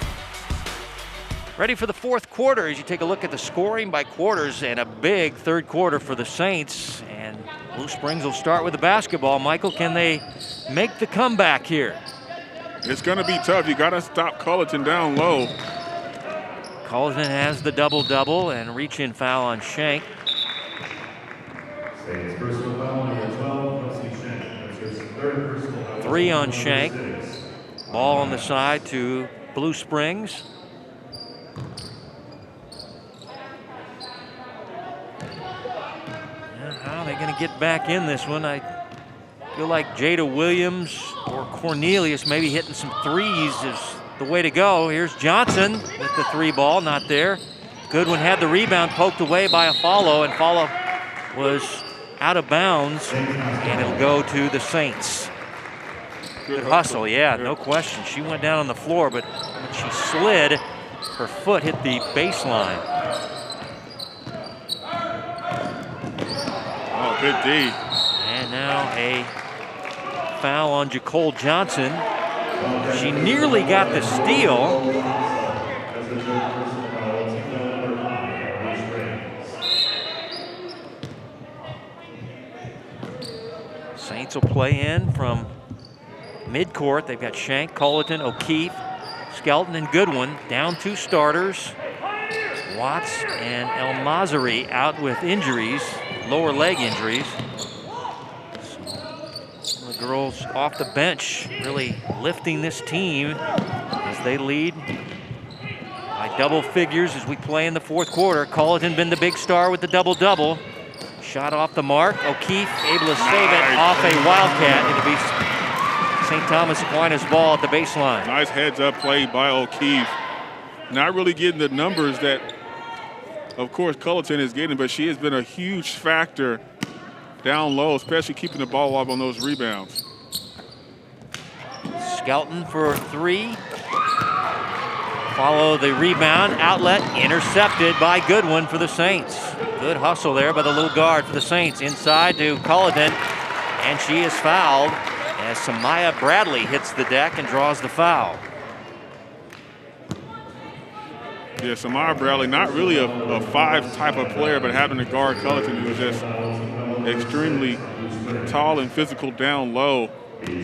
Ready for the fourth quarter as you take a look at the scoring by quarters, and a big third quarter for the Saints. And Blue Springs will start with the basketball. Michael, can they make the comeback here? It's going to be tough. You got to stop Culleton down low. Culleton has the double-double and reach-in foul on Shank. Three on Shank. Ball on the side to Blue Springs. How are they going to get back in this one? I feel like Jada Williams or Cornelius maybe hitting some threes is the way to go. Here's Johnson with the 3 ball, not there. Goodwin had the rebound poked away by a follow, and follow was out of bounds, and it'll go to the Saints. Good hustle, yeah, no question. She went down on the floor, but when she slid, her foot hit the baseline. Oh, good D. And now a foul on Jacole Johnson. She nearly got the steal. Saints will play in from midcourt. They've got Shank, Culleton, O'Keefe, Skelton, and Goodwin. Down 2 starters. Watts and El Mazari out with injuries, lower leg injuries. The girls off the bench really lifting this team as they lead by double figures as we play in the fourth quarter. Culleton been the big star with the double-double. Shot off the mark. O'Keefe able to save it off a Wildcat. It'll be St. Thomas Aquinas ball at the baseline. Nice heads-up play by O'Keefe. Not really getting the numbers that, of course, Culleton is getting, but she has been a huge factor down low, especially keeping the ball up on those rebounds. Skelton for 3. Follow the rebound, outlet, intercepted by Goodwin for the Saints. Good hustle there by the little guard for the Saints. Inside to Culleton, and she is fouled as Samaya Bradley hits the deck and draws the foul. Yeah, Samaya Bradley, not really a 5 type of player, but having to guard Culleton, who is just extremely tall and physical down low. She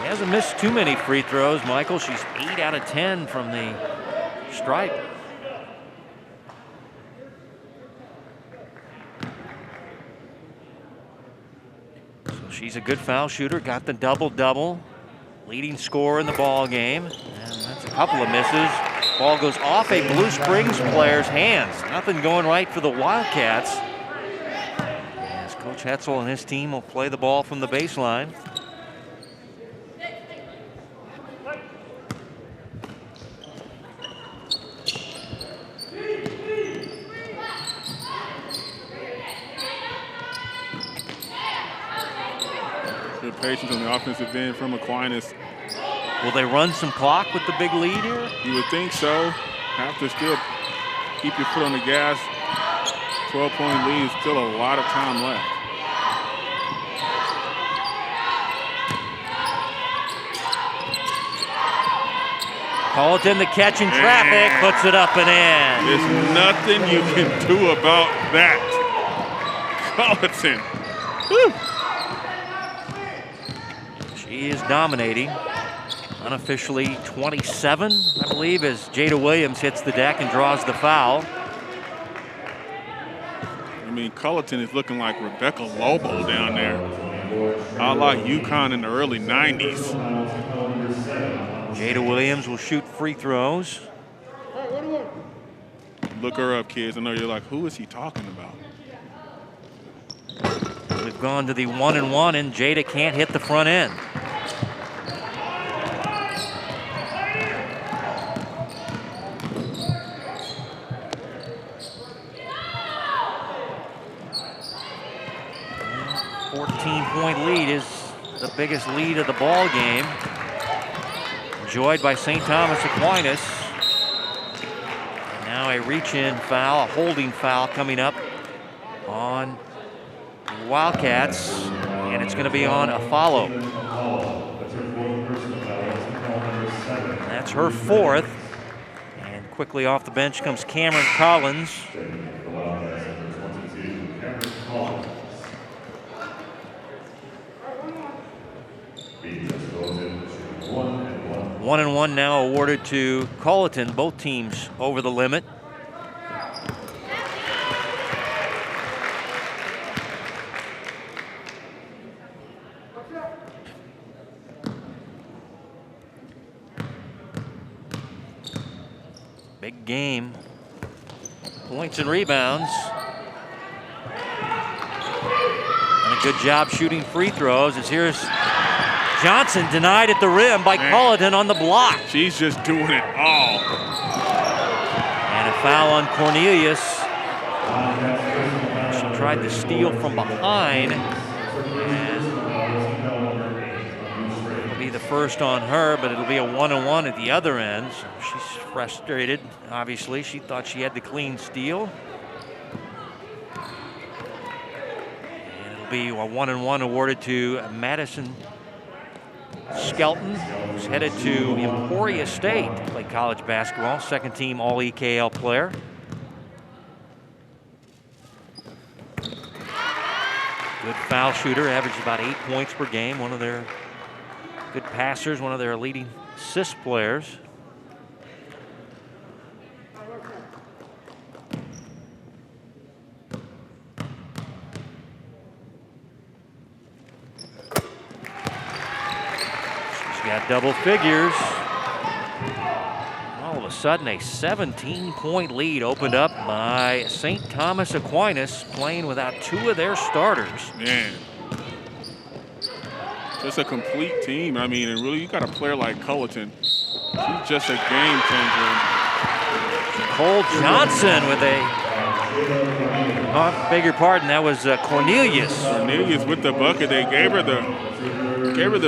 hasn't missed too many free throws, Michael. She's 8 out of 10 from the stripe. So she's a good foul shooter, got the double-double, leading scorer in the ball game. And that's a couple of misses. Ball goes off a Blue Springs player's hands. Nothing going right for the Wildcats. As Coach Hetzel and his team will play the ball from the baseline. Good patience on the offensive end from Aquinas. Will they run some clock with the big lead here? You would think so. Have to still keep your foot on the gas. 12-point lead, still a lot of time left. Culleton, the catch in traffic, puts it up and in. There's nothing you can do about that. Culleton. Whew. She is dominating. Unofficially 27, I believe, as Jada Williams hits the deck and draws the foul. I mean, Culleton is looking like Rebecca Lobo down there, a la UConn in the early 90s. Jada Williams will shoot free throws. Look her up, kids. I know you're like, who is he talking about? We've gone to the 1-and-1, and Jada can't hit the front end. A 14-point lead is the biggest lead of the ball game. Enjoyed by St. Thomas Aquinas. Now a reach-in foul, a holding foul coming up on the Wildcats, and it's going to be on a follow. That's her fourth. And quickly off the bench comes Cameron Collins. One and one now awarded to Colleton, both teams over the limit. Big game. Points and rebounds. And a good job shooting free throws as here's Johnson denied at the rim by Colleton on the block. She's just doing it all. And a foul on Cornelius. She tried to steal from behind. And it'll be the first on her, but it'll be a 1-on-1 at the other end. So she's frustrated, obviously. She thought she had the clean steal. And it'll be a 1-on-1 awarded to Madison Skelton, who's headed to Emporia State to play college basketball, second team All-EKL player. Good foul shooter, averages about 8 points per game, one of their good passers, one of their leading assist players. Got double figures. All of a sudden, a 17-point lead opened up by St. Thomas Aquinas, playing without two of their starters. Man, just a complete team. I mean, and really, you got a player like Culleton. She's just a game changer. Cole Johnson with a, beg your pardon, that was Cornelius. Cornelius with the bucket. They gave her the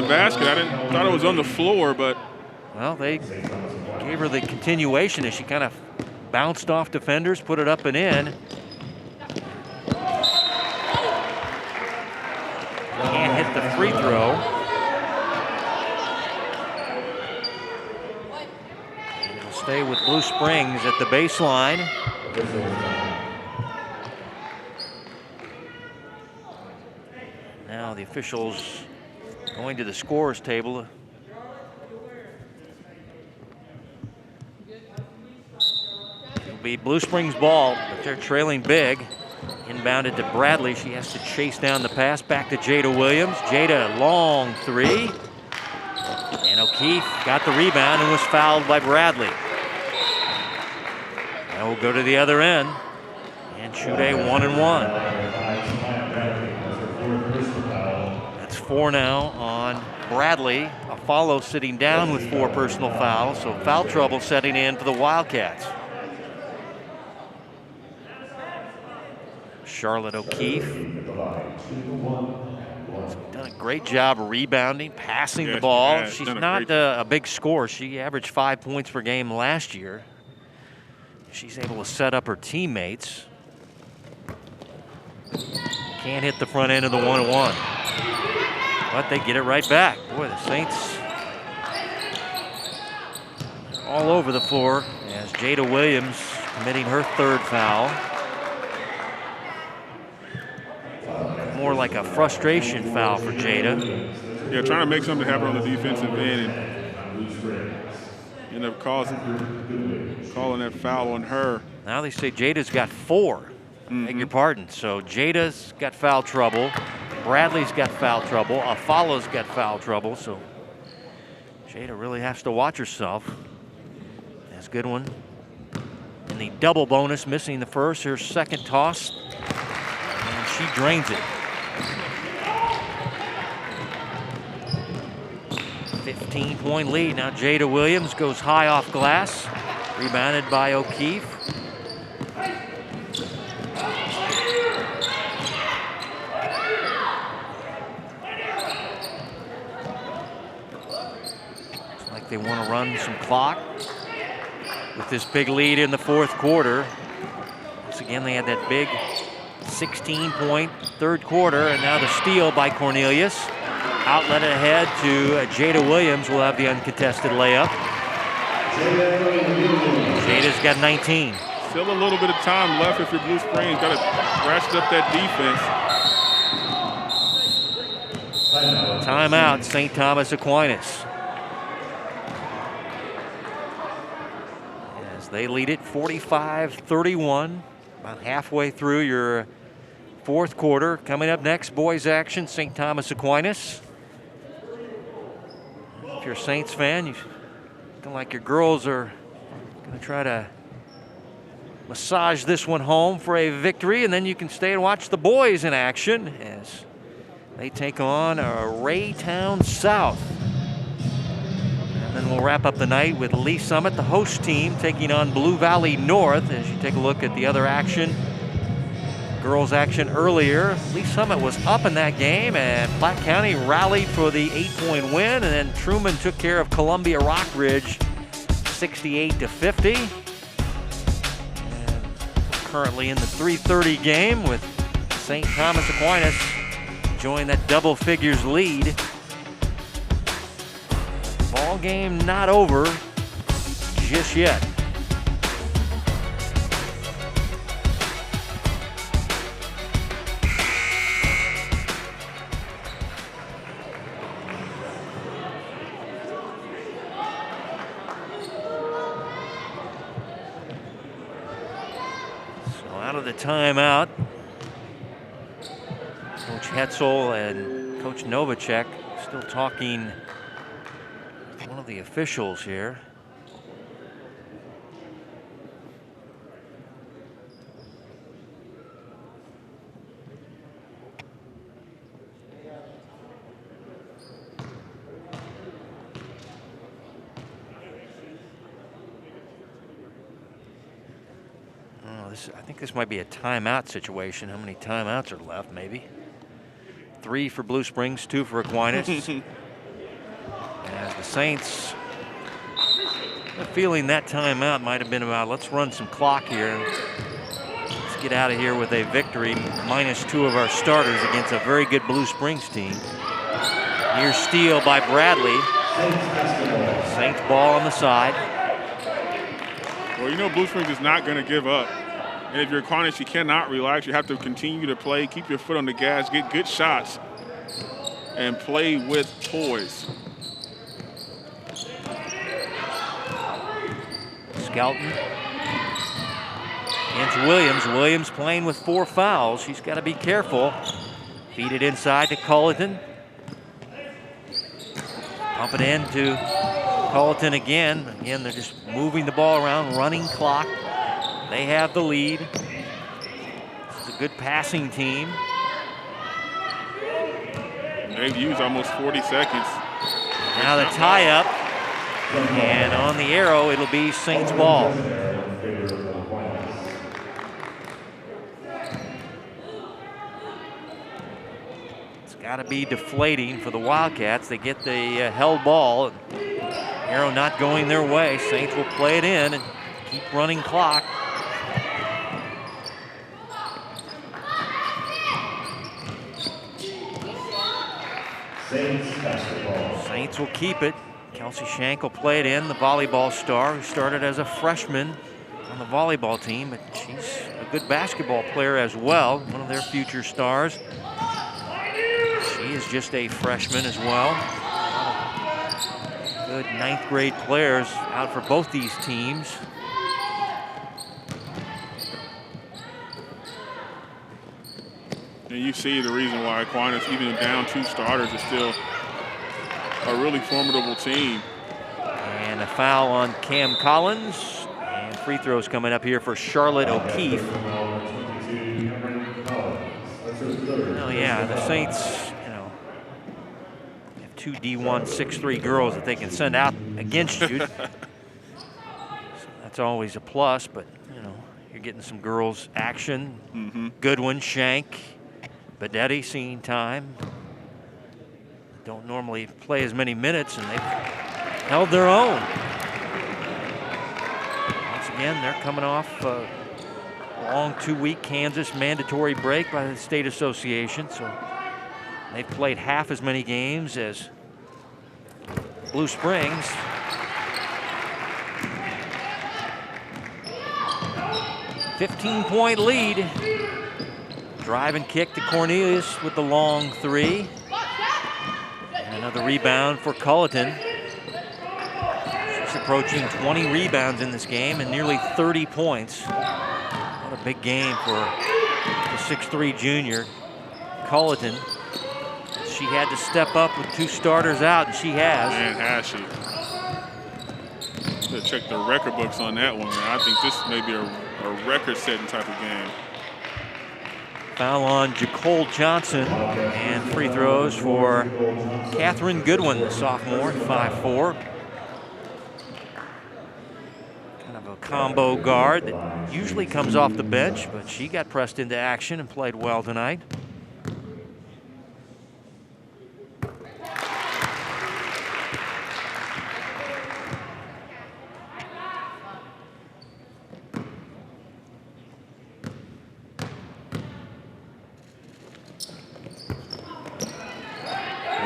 basket. I thought it was on the floor, but well, they gave her the continuation as she kind of bounced off defenders, put it up and in. Can't hit the free throw. And it'll stay with Blue Springs at the baseline. Now the officials going to the scorer's table. It'll be Blue Springs ball, but they're trailing big. Inbounded to Bradley. She has to chase down the pass back to Jada Williams. Jada, long three. And O'Keefe got the rebound and was fouled by Bradley. Now we'll go to the other end and shoot a 1-and-1. That's 4 now on Bradley. A follow sitting down with 4 personal fouls, so foul trouble setting in for the Wildcats. Charlotte O'Keefe has done a great job rebounding, passing the ball. She's not a big scorer. She averaged 5 points per game last year. She's able to set up her teammates. Can't hit the front end of the 1-on-1. But they get it right back. Boy, the Saints all over the floor as Jada Williams committing her 3rd foul. More like a frustration foul for Jada. Yeah, trying to make something happen on the defensive end and end up calling that foul on her. Now they say Jada's got 4. Beg your pardon. So Jada's got foul trouble. Bradley's got foul trouble. Afala's got foul trouble. So Jada really has to watch herself. That's a good one. And the double bonus, missing the first. Her second toss. And she drains it. 15-point lead. Now Jada Williams goes high off glass. Rebounded by O'Keefe. Looks like they want to run some clock with this big lead in the fourth quarter. Once again, they had that big 16-point third quarter, and now the steal by Cornelius. Outlet ahead to Jada Williams, will have the uncontested layup. Jada's got 19. Still a little bit of time left if you're Blue Springs. Got to ratchet up that defense. Timeout, St. Thomas Aquinas. As they lead it 45-31, about halfway through your fourth quarter. Coming up next, boys action, St. Thomas Aquinas. If you're a Saints fan, you feel like your girls are going to try to massage this one home for a victory, and then you can stay and watch the boys in action as they take on Raytown South. And then we'll wrap up the night with Lee Summit, the host team, taking on Blue Valley North. As you take a look at the other action, girls action earlier, Lee Summit was up in that game, and Platte County rallied for the 8-point win, and then Truman took care of Columbia Rockridge 68-50. And currently in the 3:30 game with St. Thomas Aquinas enjoying that double figures lead. Ball game not over just yet. Out of the timeout, Coach Hetzel and Coach Novacek still talking with one of the officials here. I think this might be a timeout situation. How many timeouts are left? Maybe 3 for Blue Springs, 2 for Aquinas. As the Saints are feeling that timeout might have been about, let's run some clock here. Let's get out of here with a victory. -2 of our starters against a very good Blue Springs team. Here's steal by Bradley. Saints ball on the side. Well, you know Blue Springs is not going to give up. And if you're Aquinas, you cannot relax. You have to continue to play, keep your foot on the gas, get good shots, and play with poise. Skelton against Williams. Williams playing with 4 fouls. She's got to be careful. Feed it inside to Culleton. Pump it in to Culleton again. Again, they're just moving the ball around, running clock. They have the lead. This is a good passing team. They've used almost 40 seconds. Now the tie-up, and on the arrow, it'll be Saints ball. It's got to be deflating for the Wildcats. They get the held ball. Arrow not going their way. Saints will play it in and keep running clock. Saints will keep it. Kelsey Shank will play it in, the volleyball star who started as a freshman on the volleyball team, but she's a good basketball player as well, one of their future stars. She He is just a freshman as well. Good 9th grade players out for both these teams. And you see the reason why Aquinas, even down 2 starters, is still a really formidable team. And a foul on Cam Collins. And free throws coming up here for Charlotte O'Keefe. Oh yeah, the Saints, you know, have 2 D1 6'3" girls that they can send out against you. So that's always a plus, but you know, you're getting some girls action. Goodwin, Shank, Bedetti seeing time. Don't normally play as many minutes, and they've held their own. Once again, they're coming off a long 2-week Kansas mandatory break by the state association, so they've played half as many games as Blue Springs. "15-point lead." Drive and kick to Cornelius with the long 3. And another rebound for Culleton. She's approaching 20 rebounds in this game and nearly 30 points. What a big game for the 6'3" junior. Culleton. She had to step up with 2 starters out, and she has. Man, has she. Should check the record books on that one, man. I think this may be a record-setting type of game. Foul on Jacole Johnson, and free throws for Catherine Goodwin, the sophomore, 5'4". Kind of a combo guard that usually comes off the bench, but she got pressed into action and played well tonight.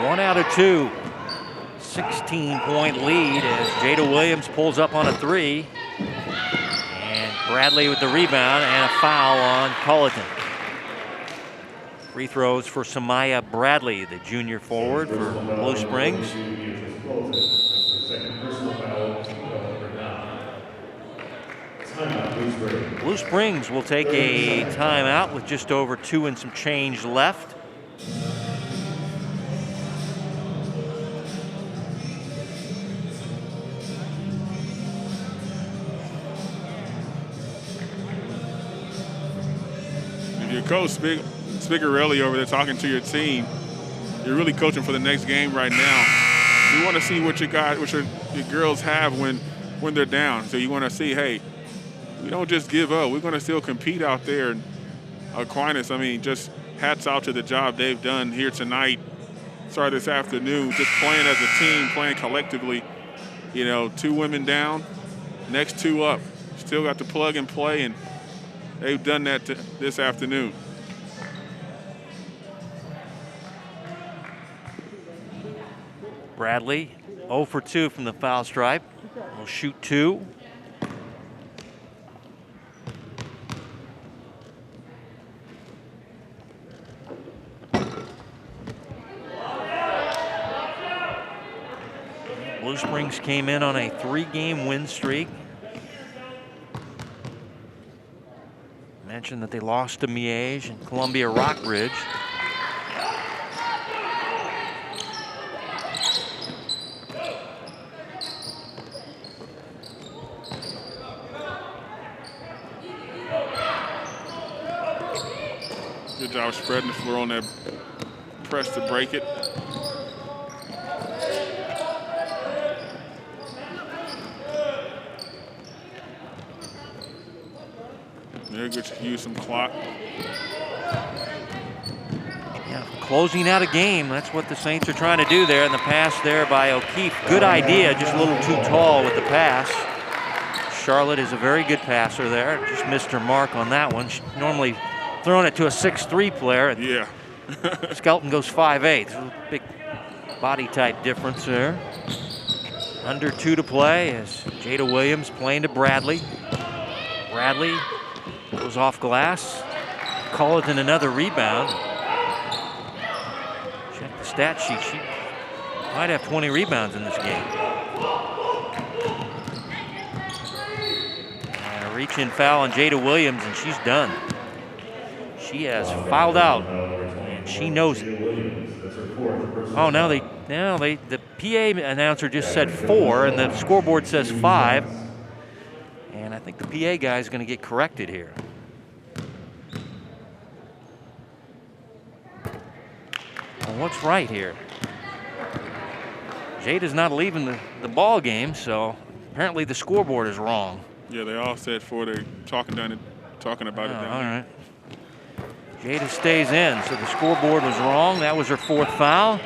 One out of 2. 16-point lead as Jada Williams pulls up on a 3. And Bradley with the rebound and a foul on Culleton. Free throws for Samaya Bradley, the junior forward for Blue Springs. Blue Springs will take a timeout with just over 2 and some change left. Your coach, Spigarelli, over there talking to your team. You're really coaching for the next game right now. You want to see what your girls have when they're down. So you want to see, hey, we don't just give up. We're going to still compete out there. And Aquinas, I mean, just hats out to the job they've done here tonight. Sorry, this afternoon, just playing as a team, playing collectively. You know, 2 women down, next 2 up. Still got to plug and play, and they've done that this afternoon. Bradley 0 for 2 from the foul stripe. Will shoot 2. Blue Springs came in on a 3-game win streak. Mentioned that they lost to Miege and Columbia Rockbridge. Good job spreading the floor on that press to break it. They're good to use some clock. Yeah, closing out a game. That's what the Saints are trying to do there. And the pass there by O'Keefe. Good idea, just a little too tall with the pass. Charlotte is a very good passer there. Just missed her mark on that one. She's normally throwing it to a 6'3" player. And yeah. Skelton goes 5'8". Big body type difference there. Under 2 to play as Jada Williams playing to Bradley. Bradley goes off glass. Culleton another rebound. Check stat sheet. She might have 20 rebounds in this game. And a reach-in foul on Jada Williams, and she's done. She has fouled out, and she knows it. Oh, now the PA announcer just said 4, and the scoreboard says 5. And I think the PA guy is going to get corrected here. Well, what's right here? Jada's not leaving the ball game, so apparently the scoreboard is wrong. Yeah, they all said 4. They're talking about it down all there. Right. Jada stays in, so the scoreboard was wrong. That was her 4th foul.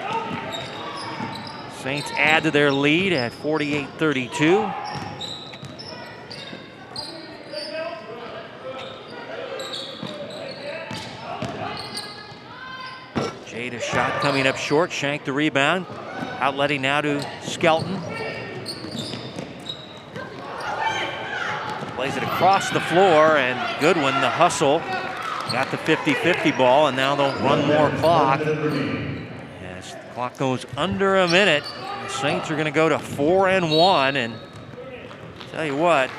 Saints add to their lead at 48-32. Jada shot coming up short. Shank the rebound. Outletting now to Skelton. Plays it across the floor, and Goodwin, the hustle, got the 50-50 ball, and now they'll run more clock. As the clock goes under a minute, the Saints are going to go to 4-1, and tell you what,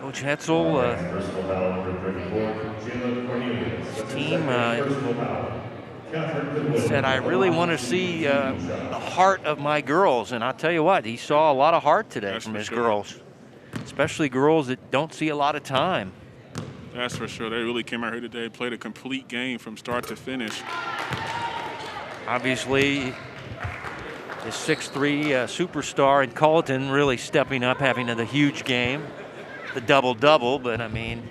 Coach Hetzel, his team said, I really want to see the heart of my girls. And I'll tell you what, he saw a lot of heart today from his girls, especially girls that don't see a lot of time. That's for sure. They really came out here today, played a complete game from start to finish. Obviously, the 6'3" superstar in Colleton really stepping up, having the huge game, the double-double. But, I mean,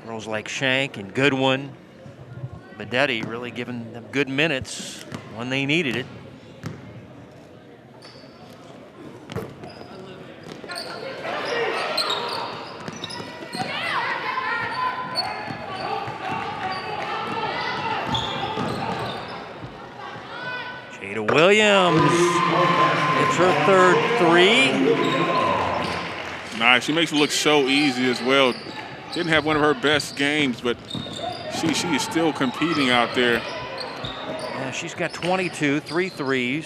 girls like Shank and Goodwin, Bedetti really giving them good minutes when they needed it. Jada Williams gets her 3rd 3. Nice. She makes it look so easy as well. Didn't have one of her best games, but she is still competing out there. Yeah, she's got 22, 3 threes.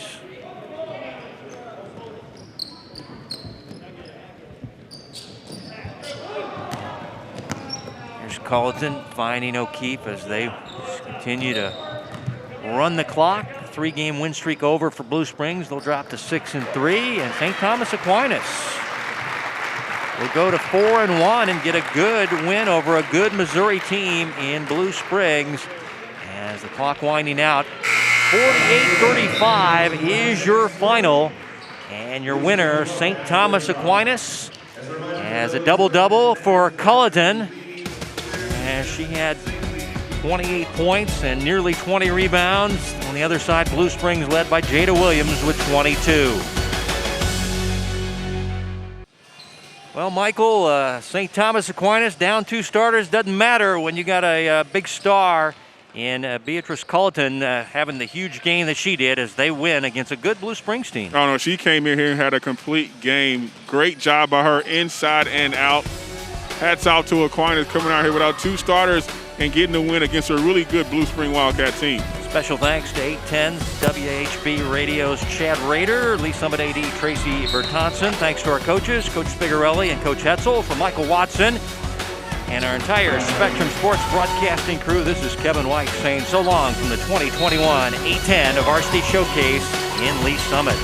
Here's Colleton finding O'Keefe as they continue to run the clock. 3-game win streak over for Blue Springs. They'll drop to 6-3, and St. Thomas Aquinas will go to 4-1 and get a good win over a good Missouri team in Blue Springs. As the clock winding out, 48-35 is your final. And your winner, St. Thomas Aquinas, has a double-double for Colleton. As she had 28 points and nearly 20 rebounds. On the other side, Blue Springs led by Jada Williams with 22. Well, Michael, St. Thomas Aquinas down 2 starters. Doesn't matter when you got a big star in Beatrice Colleton having the huge game that she did as they win against a good Blue Springs team. Oh, no, she came in here and had a complete game. Great job by her inside and out. Hats out to Aquinas coming out here without 2 starters and getting the win against a really good Blue Spring Wildcat team. Special thanks to 810 WHB Radio's Chad Rader, Lee Summit AD Tracy Bertonson. Thanks to our coaches, Coach Spigarelli and Coach Hetzel. For Michael Watson and our entire Spectrum Sports broadcasting crew, this is Kevin White saying so long from the 2021 810 Varsity Showcase in Lee Summit.